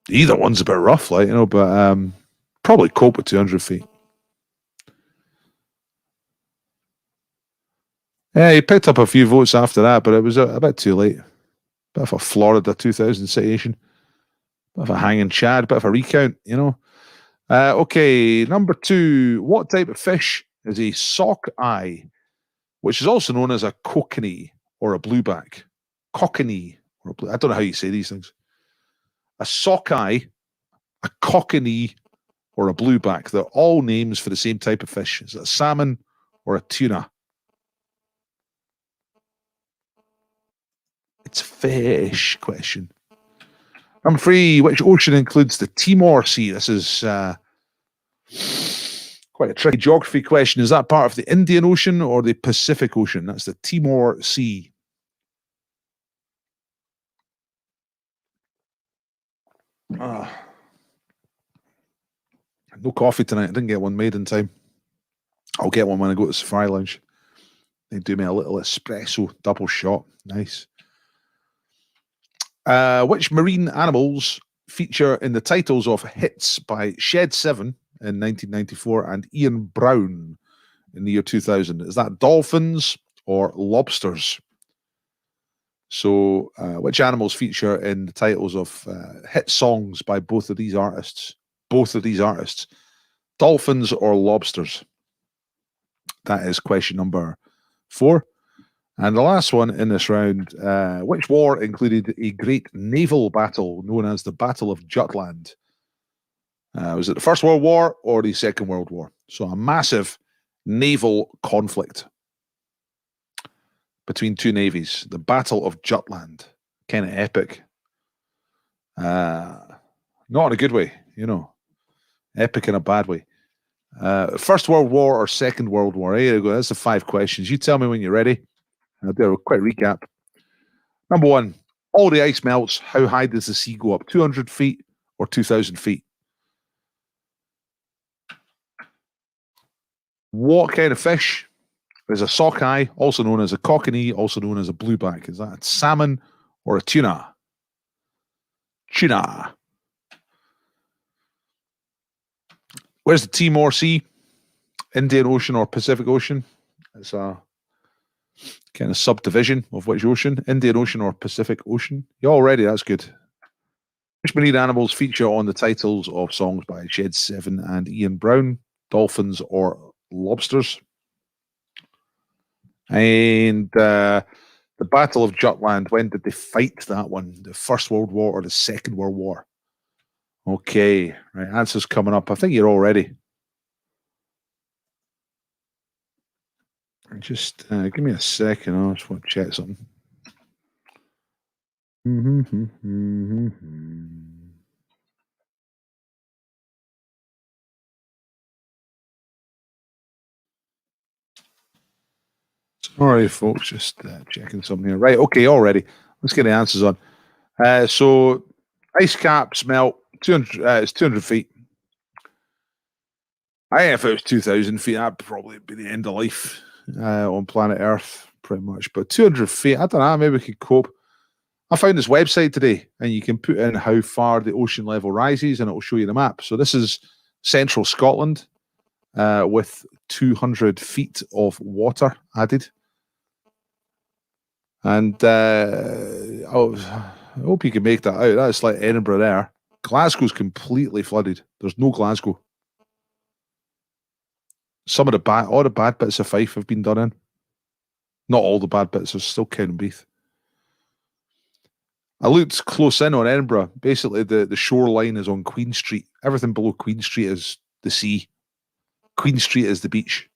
Either one's a bit rough, like, you know, but probably cope with 200 feet. Yeah, he picked up a few votes after that, but it was a bit too late. Bit of a Florida 2000 situation. Bit of a hanging Chad, bit of a recount, you know. Okay, number 2. What type of fish is a sockeye, which is also known as a kokanee or a blueback? Kokanee or a blue, I don't know how you say these things. A sockeye, a kokanee, or a blueback. They're all names for the same type of fish. Is it a salmon or a tuna? It's a fish question. Number 3, which ocean includes the Timor Sea? This is quite a tricky geography question. Is that part of the Indian Ocean or the Pacific Ocean? That's the Timor Sea. No coffee tonight. I didn't get one made in time. I'll get one when I go to the Safari Lounge. They do me a little espresso double shot. Nice. Which marine animals feature in the titles of hits by Shed 7 in 1994 and Ian Brown in the year 2000? Is that dolphins or lobsters? So, which animals feature in the titles of hit songs by both of these artists? Both of these artists. Dolphins or lobsters? That is question number 4. And the last one in this round, which war included a great naval battle known as the Battle of Jutland? Was it the First World War or the Second World War? So a massive naval conflict between two navies. The Battle of Jutland. Kind of epic. Not in a good way, you know. Epic in a bad way. First World War or Second World War? Here you go. That's the 5 questions. You tell me when you're ready. I'll do a quick recap. Number 1, all the ice melts. How high does the sea go up? 200 feet or 2,000 feet? What kind of fish is a sockeye, also known as a kokanee, also known as a blueback? Is that a salmon or a tuna? Tuna. Where's the Timor Sea? Indian Ocean or Pacific Ocean? It's a kind of subdivision of which ocean? Indian Ocean or Pacific Ocean? You're all ready, that's good. Which marine animals feature on the titles of songs by Shed 7 and Ian Brown? Dolphins or lobsters? And the Battle of Jutland, when did they fight that one? The First World War or the Second World War? Okay, right, answers coming up. I think you're all ready. Just give me a second. I just want to check something. Sorry, folks, just checking something here. Right, okay, all ready. Let's get the answers on. So, ice caps melt. 200. It's 200 feet. If it was 2,000 feet, that'd probably be the end of life on planet Earth, pretty much. But 200 feet, I don't know, maybe we could cope. I found this website today, and you can put in how far the ocean level rises, and it will show you the map. So this is central Scotland with 200 feet of water added. And I hope you can make that out. That's like Edinburgh there. Glasgow's completely flooded. There's no Glasgow. Some of all the bad bits of Fife have been done in. Not all the bad bits. There's still Cowdenbeath. I looked close in on Edinburgh. Basically, the shoreline is on Queen Street. Everything below Queen Street is the sea. Queen Street is the beach.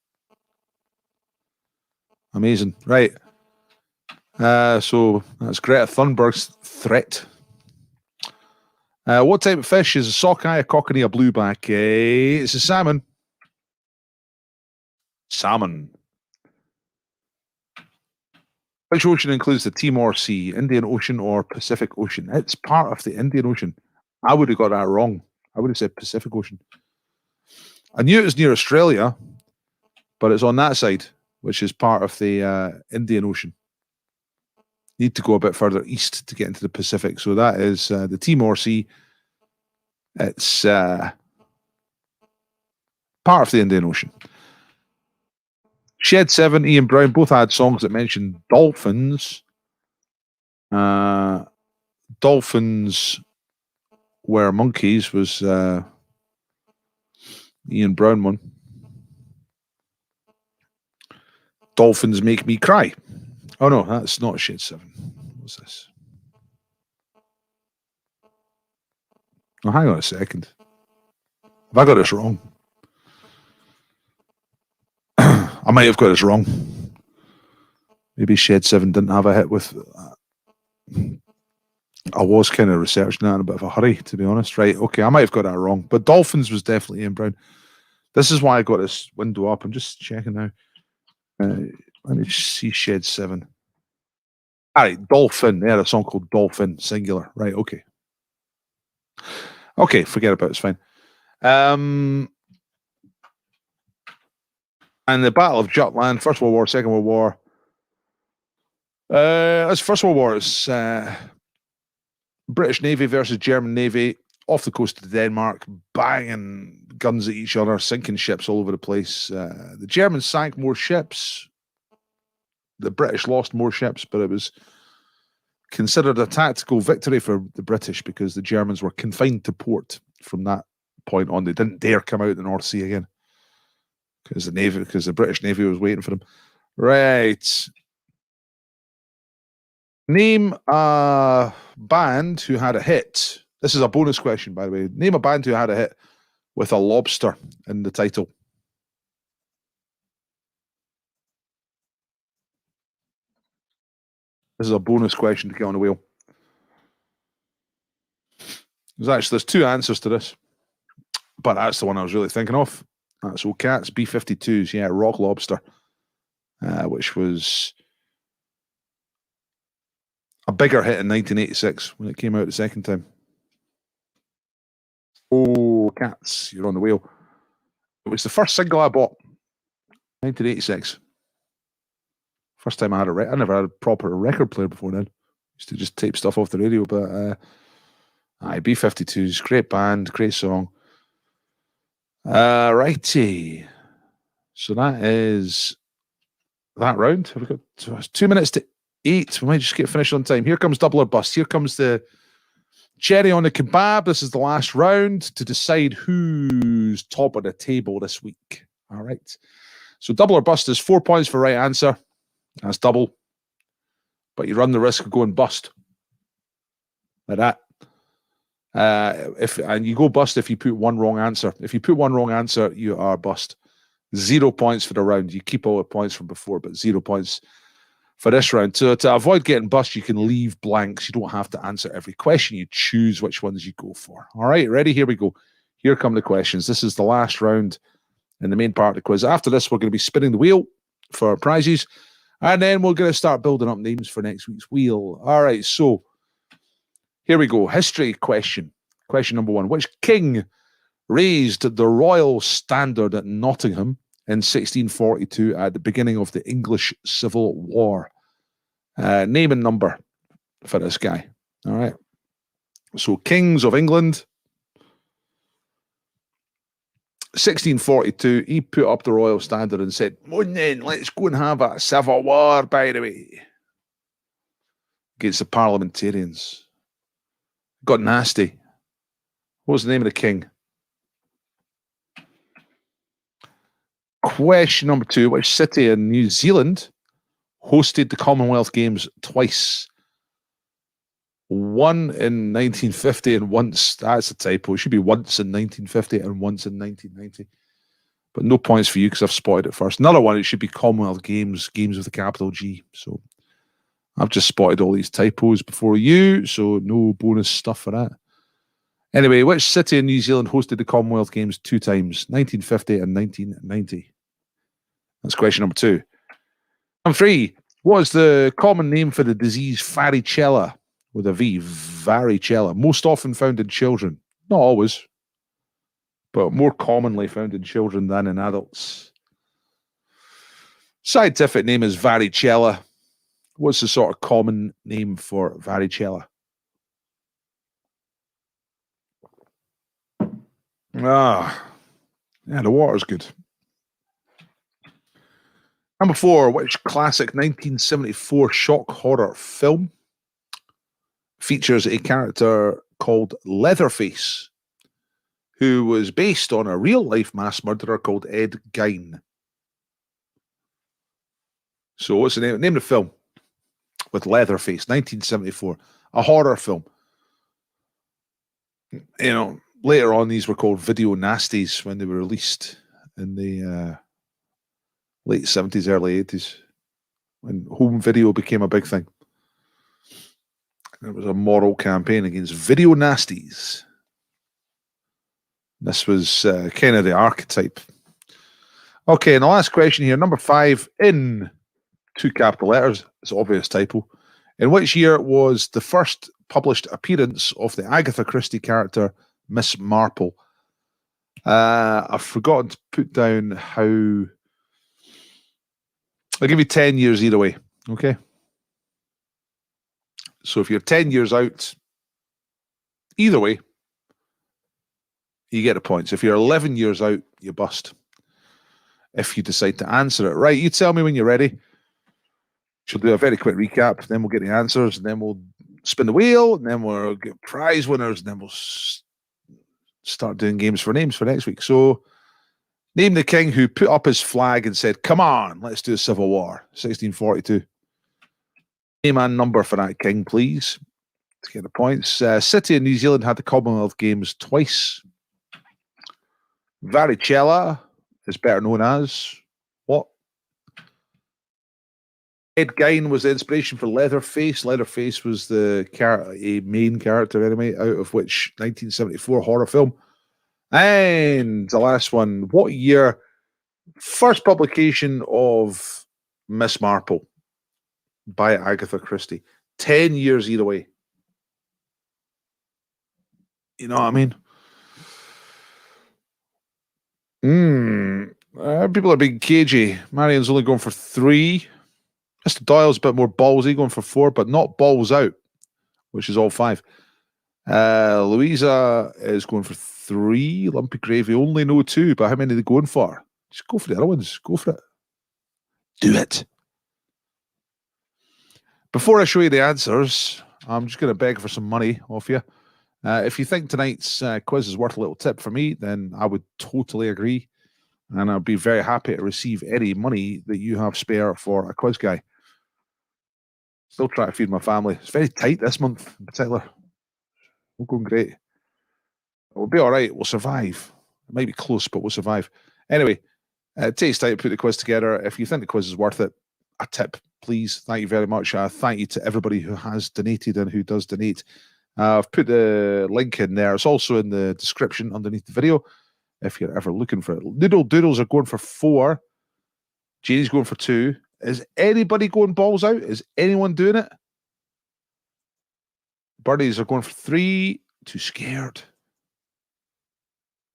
Amazing. Right. So that's Greta Thunberg's threat. What type of fish is a sockeye, a kokanee, a blueback? It's a salmon. Salmon. Which ocean includes the Timor Sea? Indian Ocean or Pacific Ocean? It's part of the Indian Ocean. I would have got that wrong. I would have said Pacific Ocean. I knew it was near Australia, but it's on that side, which is part of the Indian Ocean. Need to go a bit further east to get into the Pacific. So that is the Timor Sea. It's part of the Indian Ocean. Shed 7, Ian Brown, both had songs that mentioned dolphins. Dolphins were monkeys was Ian Brown one. Dolphins Make Me Cry. Oh no, that's not Shed 7. What's this? Oh, hang on a second. Have I got this wrong? I might have got this wrong. Maybe Shed 7 didn't have a hit with... I was kind of researching that in a bit of a hurry, to be honest. Right, okay, I might have got that wrong. But Dolphins was definitely Ian Brown. This is why I got this window up. I'm just checking now. Let me see Shed 7. All right, Dolphin. They had a song called Dolphin, singular. Right, okay. Okay, forget about it. It's fine. And the Battle of Jutland, First World War, Second World War. That's First World War. It's British Navy versus German Navy off the coast of Denmark, banging guns at each other, sinking ships all over the place. The Germans sank more ships. The British lost more ships, but it was considered a tactical victory for the British because the Germans were confined to port from that point on. They didn't dare come out the North Sea again because the British Navy was waiting for them. Right. Name a band who had a hit. This is a bonus question, by the way. Name a band who had a hit with a lobster in the title. This is a bonus question to get on the wheel. There's two answers to this, but that's the one I was really thinking of. That's Old Cats, B-52s, yeah, Rock Lobster, which was a bigger hit in 1986 when it came out the second time. Oh, Cats, you're on the wheel. It was the first single I bought, 1986. First time I had I never had a proper record player before then. Used to just tape stuff off the radio, but B-52s, great band, great song. Righty. So that is that round. Have we got 2 minutes to 8? We might just get finished on time. Here comes Double or Bust. Here comes the cherry on the kebab. This is the last round to decide who's top of the table this week. All right. So Double or Bust is 4 points for right answer. That's double. But you run the risk of going bust. Like that. And you go bust if you put one wrong answer. If you put one wrong answer, you are bust. 0 points for the round. You keep all the points from before, but 0 points for this round. So to avoid getting bust, you can leave blanks. You don't have to answer every question. You choose which ones you go for. All right, ready? Here we go. Here come the questions. This is the last round in the main part of the quiz. After this, we're going to be spinning the wheel for prizes, and then we're going to start building up names for next week's wheel. All right, so here we go. History question. Question number 1. Which king raised the royal standard at Nottingham in 1642 at the beginning of the English Civil War? Name and number for this guy. All right. So kings of England. 1642, he put up the royal standard and said, "Well, then, let's go and have a civil war, by the way," against the parliamentarians. Got nasty. What was the name of the king? Question number 2. Which city in New Zealand hosted the Commonwealth Games twice? One in 1950 and once. That's a typo. It should be once in 1950 and once in 1990. But no points for you because I've spotted it first. Another one, it should be Commonwealth Games, games with a capital G. So I've just spotted all these typos before you, so no bonus stuff for that. Anyway, which city in New Zealand hosted the Commonwealth Games 2 times, 1950 and 1990? That's question number 2. Number 3, what is the common name for the disease varicella, with a V, varicella, most often found in children? Not always, but more commonly found in children than in adults. Scientific name is varicella. What's the sort of common name for varicella? Ah, yeah, the water's good. Number 4, which classic 1974 shock horror film features a character called Leatherface, who was based on a real-life mass murderer called Ed Gein? So what's the name? Name of the film with Leatherface, 1974, a horror film. You know, later on, these were called video nasties when they were released in the late 70s, early 80s, when home video became a big thing. It was a moral campaign against video nasties. This was kind of the archetype. Okay, and the last question here, number 5, in 2 capital letters, it's an obvious typo. In which year was the first published appearance of the Agatha Christie character Miss Marple? I've forgotten to put down how. I'll give you 10 years either way, okay? So if you're 10 years out, either way, you get the points. If you're 11 years out, you bust. If you decide to answer it right, you tell me when you're ready. She'll do a very quick recap, then we'll get the answers, and then we'll spin the wheel, and then we'll get prize winners, and then we'll start doing games for names for next week. So, name the king who put up his flag and said, "Come on, let's do a civil war." 1642. Name and number for that king, please, to get the points. City in New Zealand had the Commonwealth Games twice. Varicella is better known as what? Ed Gein was the inspiration for Leatherface. Leatherface was the a main character anyway, out of which 1974 horror film. And the last one, what year? First publication of Miss Marple by Agatha Christie. 10 years either way. You know what I mean? People are being cagey. Marion's only going for 3. Mr. Doyle's a bit more ballsy, going for 4, but not balls out, which is all 5. Louisa is going for 3. Lumpy Gravy only know 2, but how many are they going for? Just go for the other ones. Go for it. Do it. Before I show you the answers, I'm just going to beg for some money off you. If you think tonight's quiz is worth a little tip for me, then I would totally agree. And I'd be very happy to receive any money that you have spare for a quiz guy. Still trying to feed my family. It's very tight this month in particular. We're going great. We'll be all right. We'll survive. It might be close, but we'll survive. Anyway, it takes time to put the quiz together. If you think the quiz is worth it, a tip, please. Thank you very much. Thank you to everybody who has donated and who does donate. I've put the link in there. It's also in the description underneath the video if you're ever looking for it. Noodle Doodles are going for 4. Janie's going for 2. Is anybody going balls out? Is anyone doing it? Birdies are going for 3. Too scared.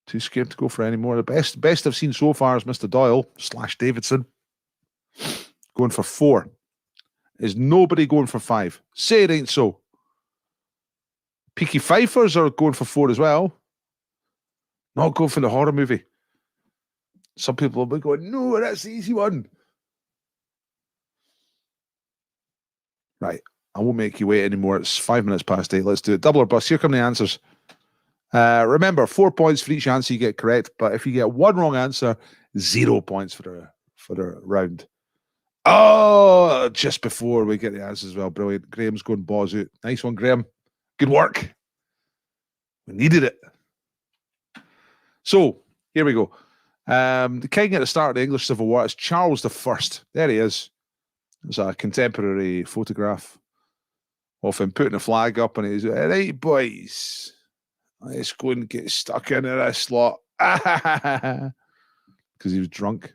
Too scared to go for any more. The best I've seen so far is Mr. Doyle / Davidson going for 4. Is nobody going for 5? Say it ain't so. Peaky Fifers are going for 4 as well. Not going for the horror movie. Some people will be going, no, that's the easy one. Right. I won't make you wait anymore. It's 5 minutes past 8. Let's do it. Double or bust. Here come the answers. Remember, 4 points for each answer you get correct. But if you get 1 wrong answer, 0 points for the round. Oh, just before we get the answers as well. Brilliant. Graham's going balls out. Nice one, Graham. Good work. We needed it. So, here we go. The king at the start of the English Civil War is Charles I. There he is. It's a contemporary photograph of him putting a flag up, and he's, right, boys, let's go and get stuck into this lot. Because he was drunk.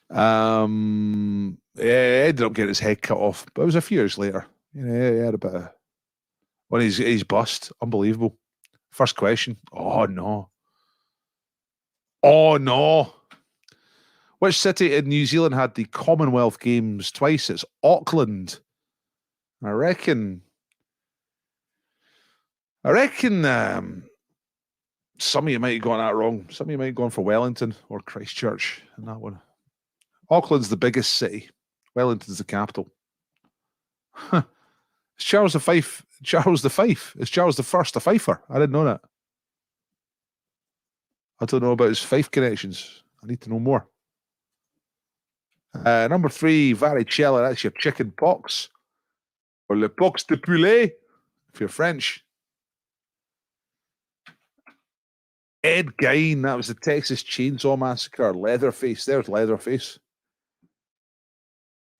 Yeah, he ended up getting his head cut off, but it was a few years later. You know, he had a bit of... When he's bust, unbelievable. First question. Oh, no. Oh, no. Which city in New Zealand had the Commonwealth Games twice? It's Auckland. I reckon some of you might have got that wrong. Some of you might have gone for Wellington or Christchurch in that one. Auckland's the biggest city. Wellington's the capital. Huh. It's Charles the Fife. Charles the Fife. It's Charles the First, a Fifer. I didn't know that. I don't know about his Fife connections. I need to know more. Number 3, varicella. That's your chicken pox. Or le pox de poulet, if you're French. Ed Gein, that was the Texas Chainsaw Massacre. Leatherface, there's Leatherface.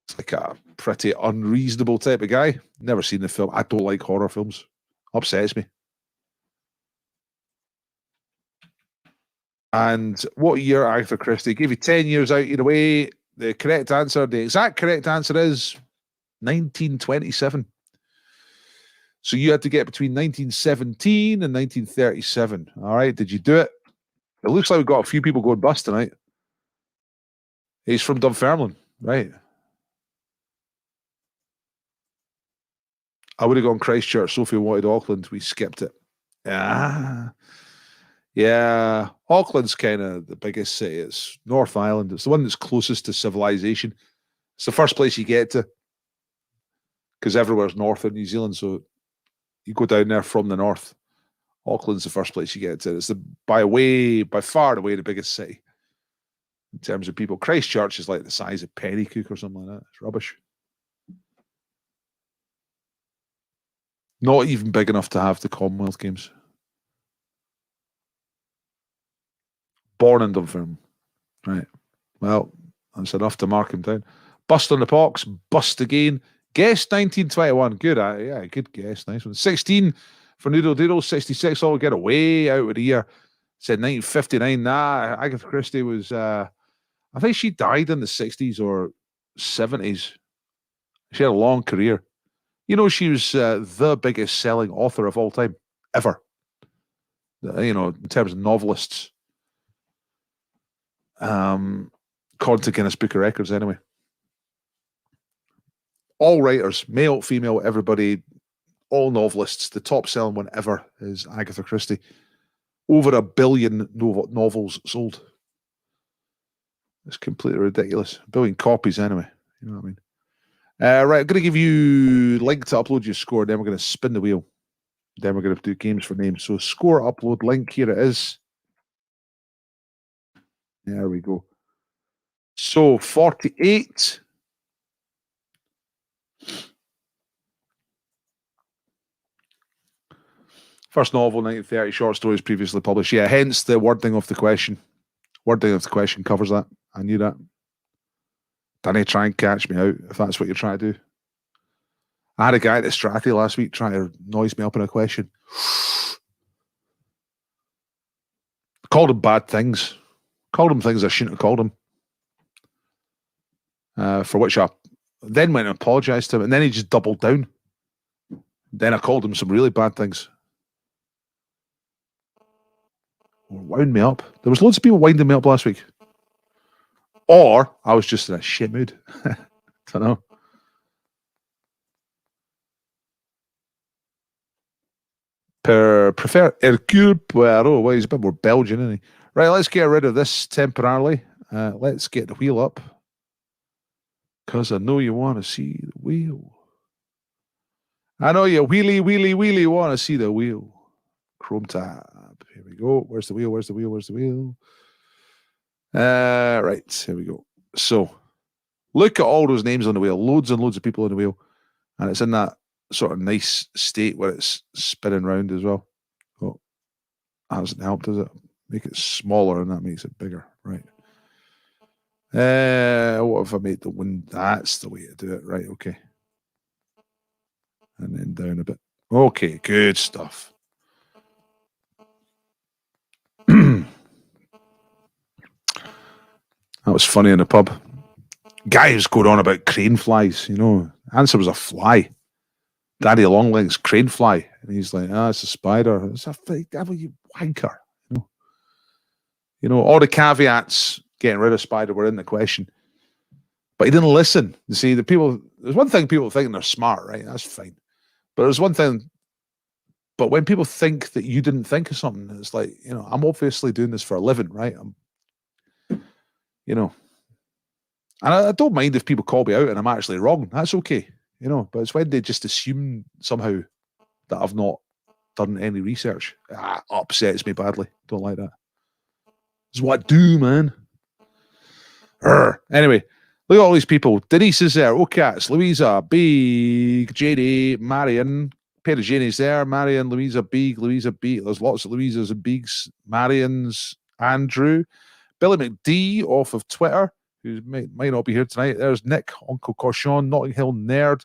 It's like a pretty unreasonable type of guy. Never seen the film. I don't like horror films. Upsets me. And what year, Agatha Christie? Gave you 10 years out either way. The correct answer, the exact correct answer is 1927. So you had to get between 1917 and 1937. All right, did you do it? It looks like we've got a few people going bust tonight. He's from Dunfermline, right? I would have gone Christchurch. Sophia wanted Auckland. We skipped it. Yeah. Auckland's kind of the biggest city. It's North Island. It's the one that's closest to civilization. It's the first place you get to, because everywhere's north of New Zealand. So you go down there from the north. Auckland's the first place you get to. It's by far and away the biggest city in terms of people. Christchurch is like the size of Pennycook or something like that. It's rubbish. Not even big enough to have the Commonwealth Games. Born in Dunfermline. Right. Well, that's enough to mark him down. Bust on the pox. Bust again. Guess 1921. Good. Yeah, good guess. Nice one. 16 for Noodle Doodle. 66. All get away out of the year. Said 1959. Nah, Agatha Christie was, I think she died in the 60s or 70s. She had a long career. You know, she was the biggest selling author of all time, ever. You know, in terms of novelists. According to Guinness Book of Records, anyway. All writers, male, female, everybody, all novelists. The top selling one ever is Agatha Christie. Over 1 billion novels sold. It's completely ridiculous. 1 billion copies, anyway. You know what I mean? Right, I'm going to give you link to upload your score. Then we're going to spin the wheel. Then we're going to do games for names. So score upload link, here it is. There we go. So 48. First novel, 1930, short stories previously published. Yeah, hence the wording of the question. Wording of the question covers that. I knew that. Don't try and catch me out if that's what you're trying to do. I had a guy at the Strathy last week trying to noise me up in a question. Called him bad things. Called him things I shouldn't have called him. For which I then went and apologised to him, and then he just doubled down. Then I called him some really bad things. Wound me up. There was loads of people winding me up last week. Or I was just in a shit mood. Don't know. Prefer Hercule Poirot. Well, he's a bit more Belgian, isn't he? Right, let's get rid of this temporarily. Let's get the wheel up. Because I know you want to see the wheel. I know you wheelie want to see the wheel. Chrome tab. Here we go. Where's the wheel? Where's the wheel? Where's the wheel? Right, here we go. So, look at all those names on the wheel. Loads and loads of people on the wheel. And it's in that sort of nice state where it's spinning round as well. Oh, that hasn't helped, does it? Make it smaller and that makes it bigger. Right. What if I made the wind? That's the way to do it. Right, okay. And then down a bit. Okay, good stuff. That was funny in the pub. Guy was going on about crane flies, you know. Answer was a fly. Daddy Longlegs crane fly. And he's like, it's a spider. It's a fake devil, you wanker. You know? You know, all the caveats getting rid of Spider were in the question. But he didn't listen. You see, there's one thing people thinking they're smart, right? That's fine. But there's one thing, but when people think that you didn't think of something, it's like, you know, I'm obviously doing this for a living, right? You know, and I don't mind if people call me out and I'm actually wrong. That's okay, you know, but it's when they just assume somehow that I've not done any research. Upsets me badly. Don't like that. It's what I do, man. Anyway, look at all these people. Denise is there. Cats. Louisa, Big, JD, Marion. Pair of Janie's there. Marion, Louisa, Big, Louisa, B. There's lots of Louisas and Bigs. Marions, Andrew. Billy McD off of Twitter, who might not be here tonight. There's Nick, Uncle Cochon, Notting Hill Nerd.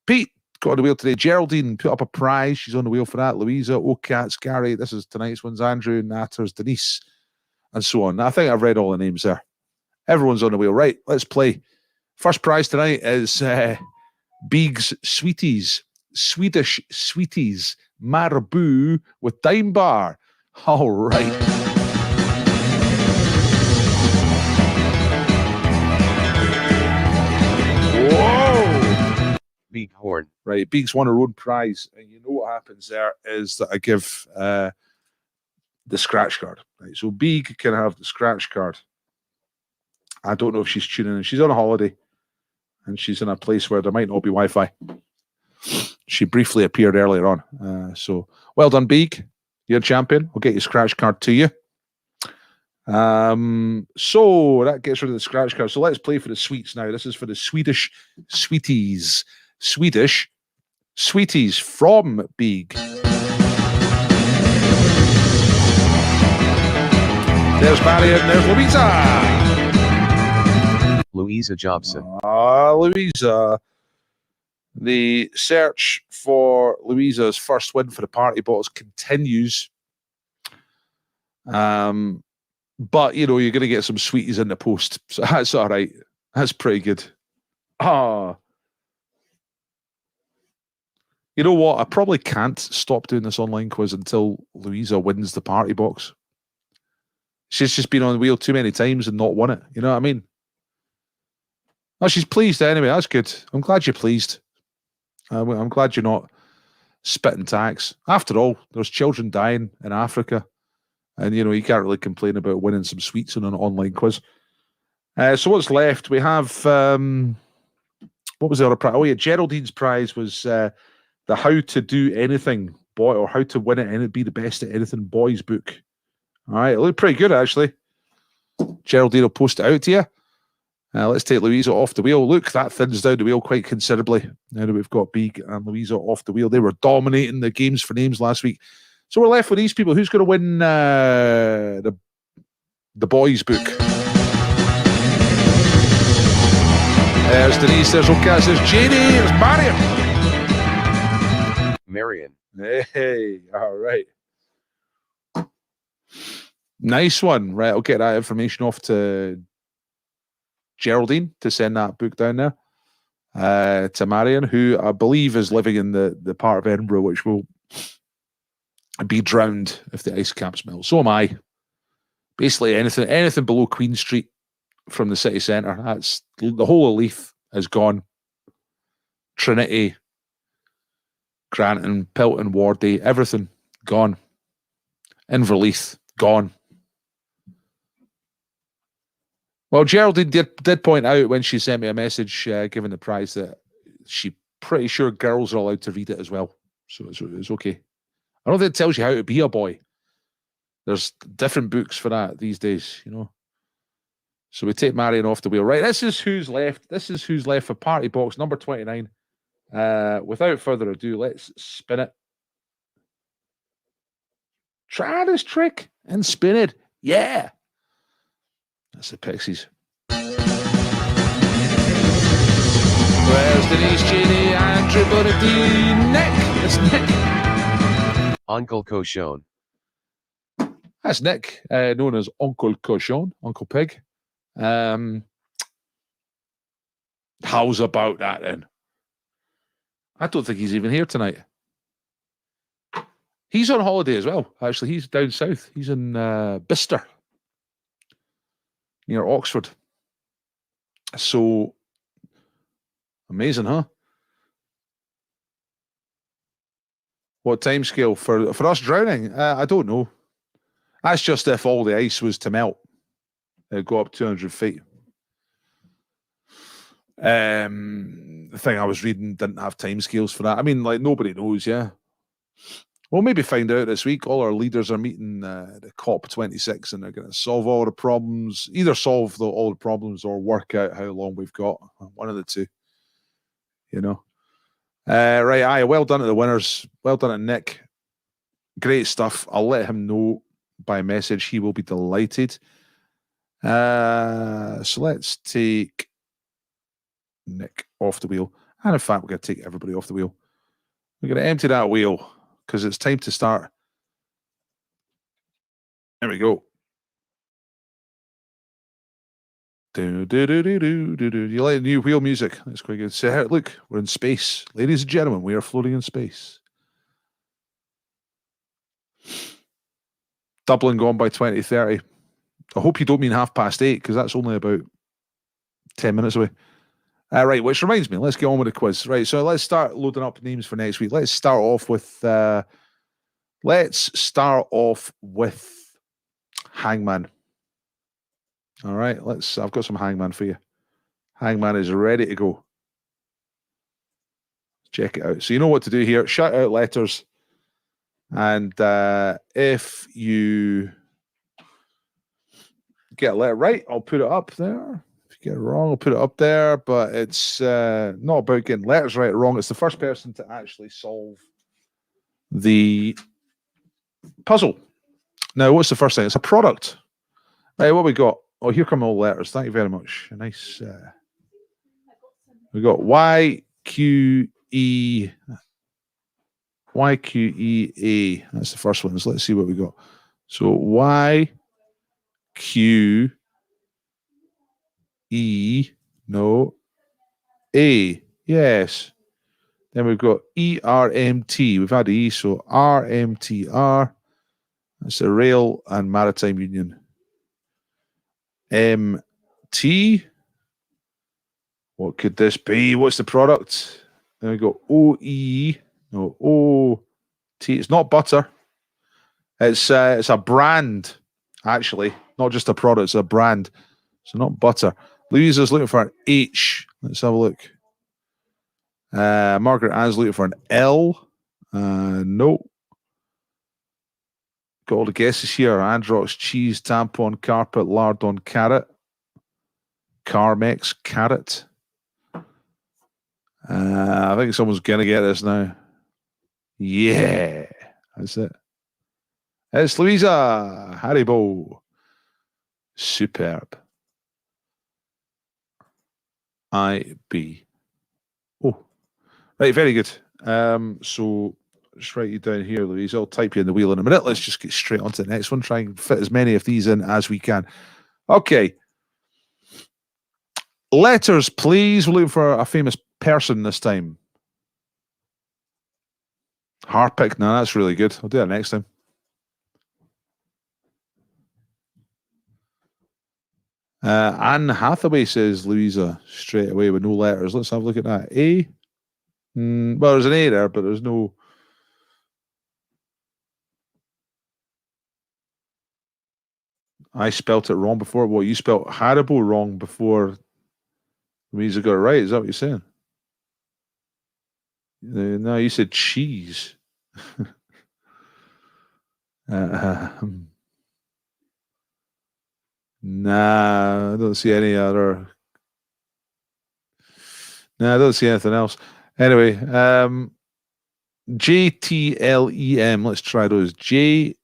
Pete got on the wheel today. Geraldine put up a prize. She's on the wheel for that. Louisa, Cats, Gary. This is tonight's ones. Andrew, Natters, Denise, and so on. I think I've read all the names there. Everyone's on the wheel. Right, let's play. First prize tonight is Big's Sweeties. Swedish Sweeties. Marabou with Dime Bar. All right. Whoa! Big horn. Right, Beaks won her own prize. And you know what happens there is that I give the scratch card. Right, so Beak can have the scratch card. I don't know if she's tuning in. She's on a holiday and she's in a place where there might not be Wi-Fi. She briefly appeared earlier on. So well done, Beak. You're a champion. We'll get your scratch card to you. So that gets rid of the scratch card. So let's play for the sweets now. This is for the Swedish Sweeties. Swedish Sweeties from Big. There's Marion, there's Louisa. Louisa Jobson. Louisa. The search for Louisa's first win for the party box continues. But, you know, you're going to get some sweeties in the post. So that's all right. That's pretty good. You know what? I probably can't stop doing this online quiz until Louisa wins the party box. She's just been on the wheel too many times and not won it. You know what I mean? Oh, she's pleased anyway. That's good. I'm glad you're pleased. I'm glad you're not spitting tax. After all, there's children dying in Africa. And, you know, you can't really complain about winning some sweets in an online quiz. So what's left? We have, what was the other prize? Oh, yeah, Geraldine's prize was the How to Do Anything boy, or How to Win It and Be the Best at Anything boys book. All right, it looked pretty good, actually. Geraldine will post it out to you. Let's take Louisa off the wheel. Look, that thins down the wheel quite considerably. Now that we've got Big and Louisa off the wheel. They were dominating the games for names last week. So we're left with these people. Who's going to win the boys book? There's Denise, there's Ocas, there's Janie, there's Marion. Hey, all right. Nice one. Right, I'll get that information off to Geraldine to send that book down there to Marion, who I believe is living in the part of Edinburgh which will be drowned if the ice caps melt. So am I. Basically anything below Queen Street from the city centre. That's the whole of Leith is gone. Trinity, Granton, Pilton, Wardy, everything gone. Inverleith gone. Well, Geraldine did point out when she sent me a message giving the prize that she's pretty sure girls are allowed to read it as well. So it's okay. I don't think it tells you how to be a boy. There's different books for that these days, you know. So we take Marion off the wheel. Right, this is who's left. This is who's left for party box number 29. Without further ado, let's spin it. Try this trick and spin it. Yeah. That's the Pixies. Where's Denise, Janie, Andrew, Bonadine, Nick? It's Nick. Uncle Cochon. That's Nick, known as Uncle Cochon, Uncle Pig. How's about that then? I don't think he's even here tonight. He's on holiday as well, actually. He's down south. He's in Bicester. near Oxford. So amazing, huh? What time scale for us drowning? I don't know. That's just if all the ice was to melt. It'd go up 200 feet. The thing I was reading didn't have timescales for that. I mean, like, nobody knows, yeah. We'll maybe find out this week. All our leaders are meeting the COP26 and they're going to solve all the problems, either solve all the problems or work out how long we've got. One of the two, you know. Right, aye, well done to the winners. Well done to Nick. Great stuff. I'll let him know by message. He will be delighted. So let's take Nick off the wheel. And in fact, we're going to take everybody off the wheel. We're going to empty that wheel because it's time to start. There we go. Do, do, do, do, do, do, do. You like the new wheel music? That's quite good. So, look, we're in space. Ladies and gentlemen, we are floating in space. Dublin gone by 2030. I hope you don't mean 8:30 because that's only about 10 minutes away. Right, which reminds me, let's get on with the quiz. Right, so let's start loading up names for next week. Let's start off with Hangman. All right, I've got some Hangman for you. Hangman is ready to go. Check it out. So you know what to do here. Shout out letters. And if you get a letter right, I'll put it up there. If you get it wrong, I'll put it up there. But it's not about getting letters right or wrong. It's the first person to actually solve the puzzle. Now, what's the first thing? It's a product. Right, what we got? Oh, here come all the letters. Thank you very much. A nice. We got YQEA. That's the first one. So let's see what we got. So A. Yes. Then we've got ERMT. We've had E, so RMTR. That's the Rail and Maritime Union. MT. What could this be? What's the product? Then we got OE. No, OT. It's not butter. It's a brand, actually. Not just a product, it's a brand. So not butter. Louisa's looking for an H. Let's have a look. Margaret Ann's looking for an L. No. Got all the guesses here. Androx, cheese, tampon, carpet, lardon, carrot. Carmex, carrot. I think someone's going to get this now. Yeah. That's it. It's Louisa. Haribo. Superb. IB. Oh. Right, very good. So just write you down here, Louise. I'll type you in the wheel in a minute. Let's just get straight on to the next one. Try and fit as many of these in as we can. Okay. Letters, please. We're looking for a famous person this time. Harpic. No, that's really good. I'll do that next time. Anne Hathaway, says Louisa, straight away with no letters. Let's have a look at that. A. Well, there's an A there, but there's no. I spelt it wrong before. Well, you spelt Haribo wrong before Louisa got it right. Is that what you're saying? No, you said cheese. Nah, I don't see any other. No, I don't see anything else. Anyway, JTLEM. Let's try those. JLEMT.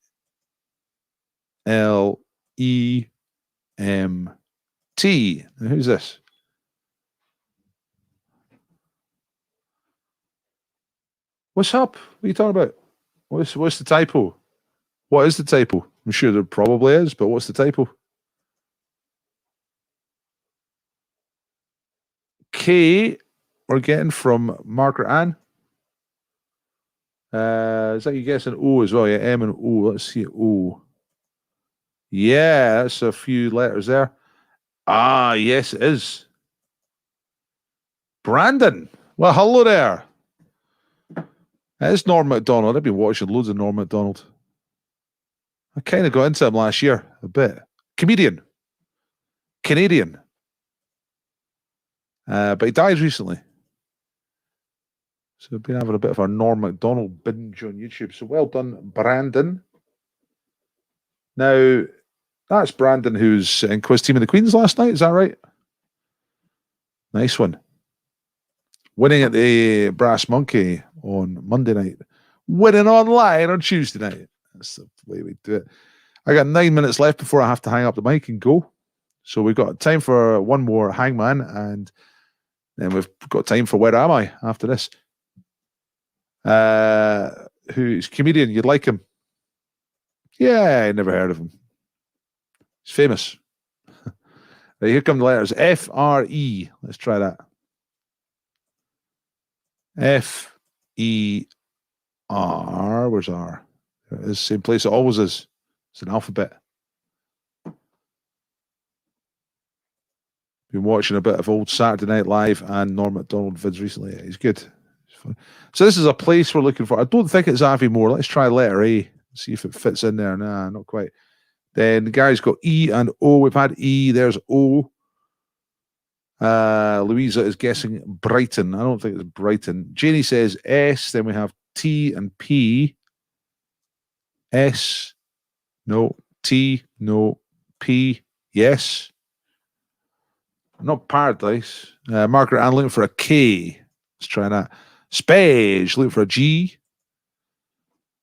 Who's this? What's up? What are you talking about? What's the typo? What is the typo? I'm sure there probably is, but what's the typo? K, we're getting from Margaret Ann. Is that you guessing O as well? Yeah, M and O. Let's see O. Yeah, that's a few letters there. Ah, yes, it is. Brandon. Well, hello there. It's Norm MacDonald. I've been watching loads of Norm MacDonald. I kind of got into him last year a bit. Comedian. Canadian. But he died recently. So I've been having a bit of a Norm MacDonald binge on YouTube. So well done, Brandon. Now, that's Brandon who's in Quiz Team of the Queens last night. Is that right? Nice one. Winning at the Brass Monkey on Monday night. Winning online on Tuesday night. That's the way we do it. I got 9 minutes left before I have to hang up the mic and go. So we've got time for one more Hangman, and then we've got time for Where Am I after this. Who's comedian? You'd like him? Yeah, I never heard of him. He's famous. Right, here come the letters. F-R-E. Let's try that. F-E-R. Where's R? There it is. Same place it always is. It's an alphabet. Been watching a bit of old Saturday Night Live and Norm MacDonald vids recently. He's good. He's fun. So this is a place we're looking for. I don't think it's Aviemore. Let's try letter A. See if it fits in there. Nah, not quite. Then the guy's got E and O. We've had E. There's O. Louisa is guessing Brighton. I don't think it's Brighton. Janie says S. Then we have T and P. S. No. T. No. P. Yes. Not Paradise. Margaret Ann looking for a K. Let's try that. Spage looking for a G.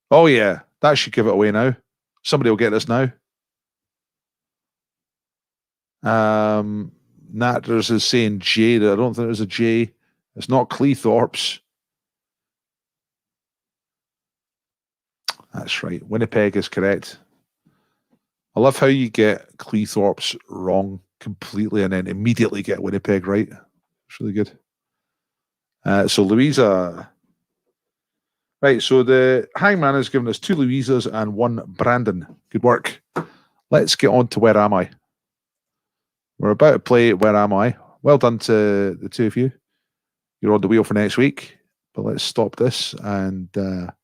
Oh, yeah. That should give it away now. Somebody will get this now. Natters is saying J. I don't think there's a J. It's not Cleethorpes. That's right. Winnipeg is correct. I love how you get Cleethorpes wrong completely and then immediately get Winnipeg right. It's really good. So Louisa. Right, so the Hangman has given us 2 Louisas and 1 Brandon. Good work. Let's get on to Where Am I? We're about to play Where Am I? Well done to the 2 of you. You're on the wheel for next week. But let's stop this and let's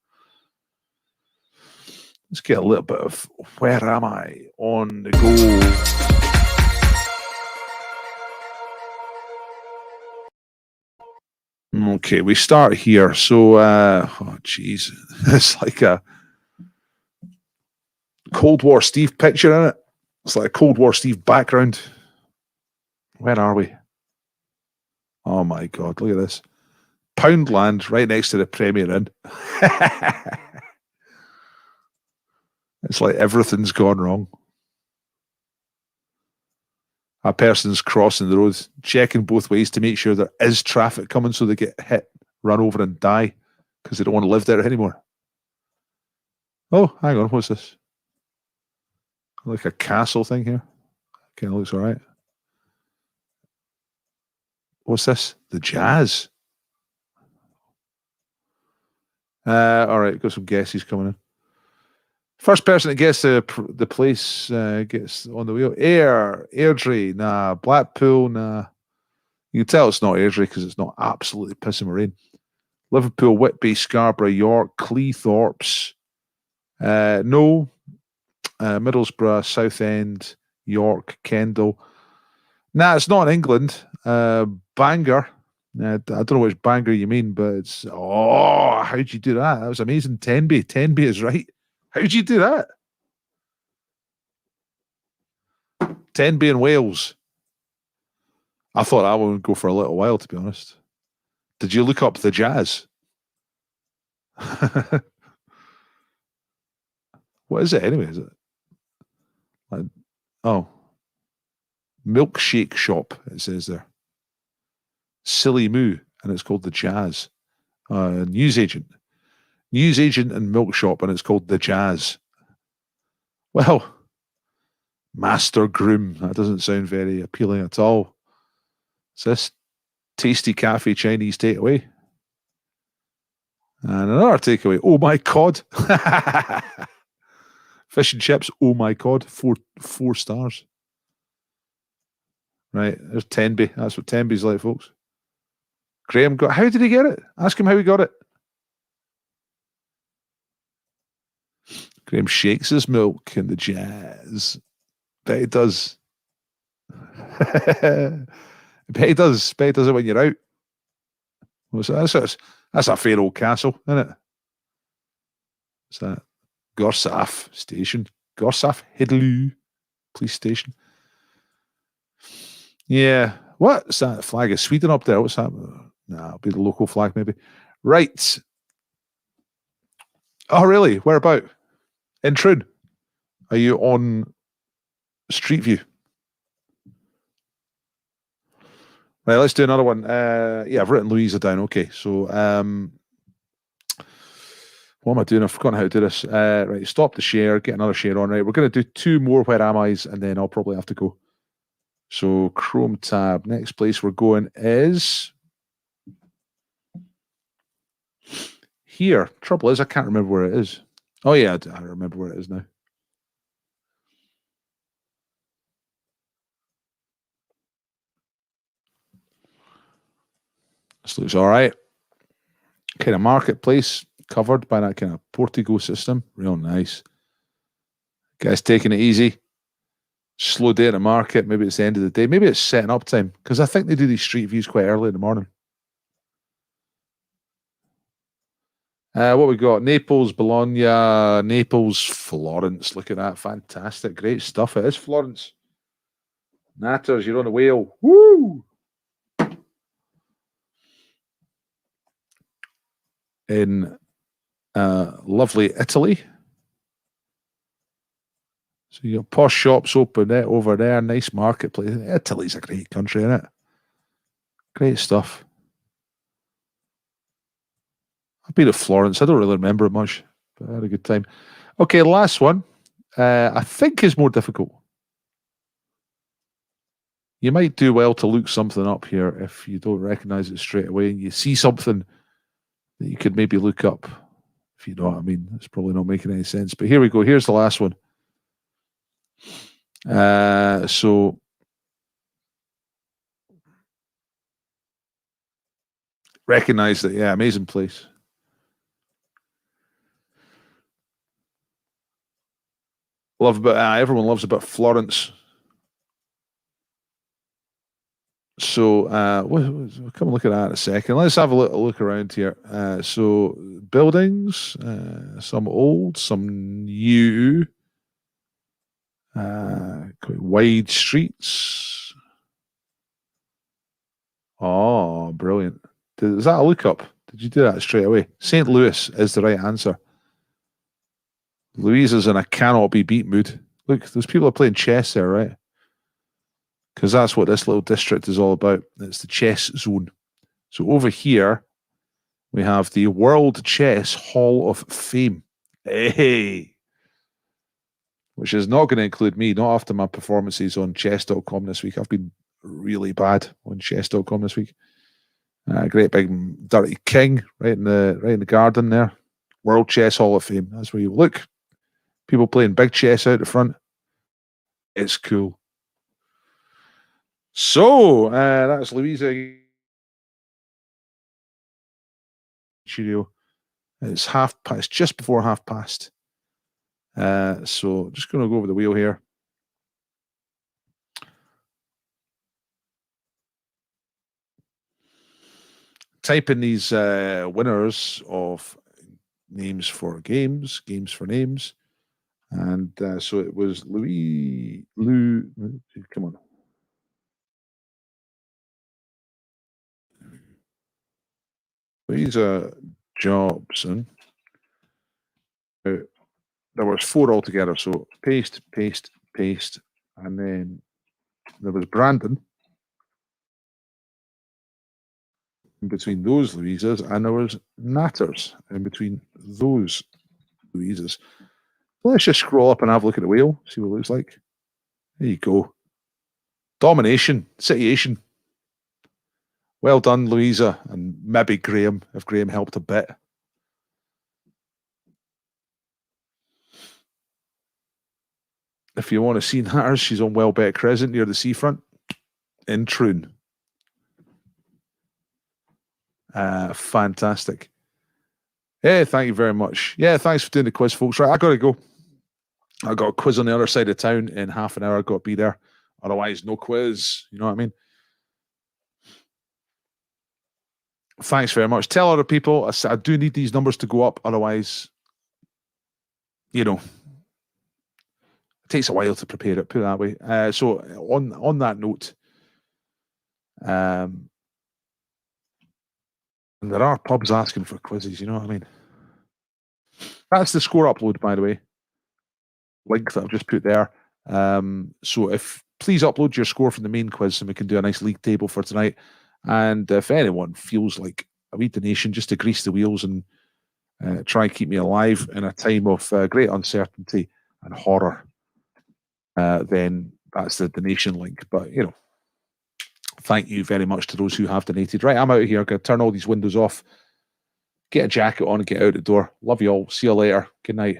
get a little bit of Where Am I on the go. Okay, we start here. So, oh, geez. It's like a Cold War Steve picture in it. It's like a Cold War Steve background. Where are we? Oh, my God. Look at this. Poundland right next to the Premier Inn. It's like everything's gone wrong. A person's crossing the road, checking both ways to make sure there is traffic coming so they get hit, run over and die because they don't want to live there anymore. Oh, hang on. What's this? Like a castle thing here. Kind of looks all right. What's this? The Jazz. All right, got some guesses coming in. First person that gets the place gets on the wheel. Airdrie, nah. Blackpool, nah. You can tell it's not Airdrie because it's not absolutely pissing rain. Liverpool, Whitby, Scarborough, York, Cleethorpes. No. Middlesbrough, Southend, York, Kendal. Nah, it's not in England. Bangor. I don't know which Bangor you mean, but it's... Oh, how'd you do that? That was amazing. Tenby. Tenby is right. How'd you do that? Tenby in Wales. I thought that one would go for a little while, to be honest. Did you look up the Jazz? What is it anyway? Is it? Like, oh. Milkshake shop, it says there. Silly Moo, and it's called the Jazz. Newsagent and milk shop, and it's called the Jazz. Well, Master Groom. That doesn't sound very appealing at all. Is this Tasty Cafe Chinese takeaway? And another takeaway. Oh my God. Fish and chips. Oh my God. 4 stars. Right, there's Tenby. That's what Tenby's like, folks. Graham got. How did he get it? Ask him how he got it. Graham shakes his milk in the jazz. Bet he does. Bet he does. Bet he does it when you're out. That's a fair old castle, isn't it? What's that? Gorsaf Station. Gorsaf Hidley Police Station. Yeah. What's that flag of Sweden up there? What's that? Nah, it'll be the local flag, maybe. Right. Oh, really? Whereabout? In Troon? Are you on Street View? Right, let's do another one. Yeah, I've written Louisa down. Okay, so what am I doing? I've forgotten how to do this. Right, stop the share, get another share on. Right, we're going to do 2 more Where Am I's, and then I'll probably have to go. So Chrome tab. Next place we're going is here. Trouble is, I can't remember where it is. Oh yeah, I remember where it is now. This looks all right. Kind of marketplace covered by that kind of Portico system. Real nice. Guys taking it easy. Slow day at the market. Maybe it's the end of the day. Maybe it's setting up time, because I think they do these street views quite early in the morning. What we got? Naples, Bologna, Naples, Florence. Look at that. Fantastic. Great stuff. It is Florence. Natters, you're on the wheel. Woo! In lovely Italy. So you got posh shops open there, over there. Nice marketplace. Italy's a great country, isn't it? Great stuff. I've been to Florence. I don't really remember it much, but I had a good time. Okay, last one. I think is more difficult. You might do well to look something up here if you don't recognize it straight away and you see something that you could maybe look up, if you know what I mean. It's probably not making any sense. But here we go. Here's the last one. So recognize that, yeah, amazing place. Everyone loves about Florence. So we'll come and look at that in a second. Let's have a look around here. So buildings, some old, some new, wide streets. Oh, brilliant. Is that a lookup? Did you do that straight away? St. Louis is the right answer. Louise is in a cannot be beat mood. Look, those people are playing chess there, right? Because that's what this little district is all about. It's the chess zone. So over here, we have the World Chess Hall of Fame. Hey! Which is not going to include me, not after my performances on chess.com this week. I've been really bad on chess.com this week. Great big dirty king right in the garden there. World Chess Hall of Fame. That's where you look. People playing big chess out the front. It's cool. So that's Louisa. Studio. It's just before past. So just going to go over the wheel here. Type in these winners of names for games, games for names. And so it was Lou, come on. Louisa Jobson. There was 4 altogether. So paste, paste, paste. And then there was Brandon in between those Louisas. And there was Natters in between those Louisas. Let's just scroll up and have a look at the wheel, see what it looks like. There you go. Domination, situation. Well done, Louisa, and maybe Graham, if Graham helped a bit. If you want to see Natters, she's on Welbeck Crescent near the seafront. in Troon. Fantastic. Yeah, thank you very much. Yeah, thanks for doing the quiz, folks. Right, I got to go. I got a quiz on the other side of town in half an hour. I got to be there. Otherwise, no quiz. You know what I mean? Thanks very much. Tell other people. I do need these numbers to go up. Otherwise, you know, it takes a while to prepare it. Put it that way. So on that note, and there are pubs asking for quizzes. You know what I mean? That's the score upload, by the way. Link that I've just put there. So if please upload your score from the main quiz, and we can do a nice league table for tonight. And if anyone feels like a wee donation just to grease the wheels and try and keep me alive in a time of great uncertainty and horror, then that's the donation link. But, you know, thank you very much to those who have donated. Right, I'm out of here. I'm going to turn all these windows off, get a jacket on and get out the door. Love you all. See you later. Good night.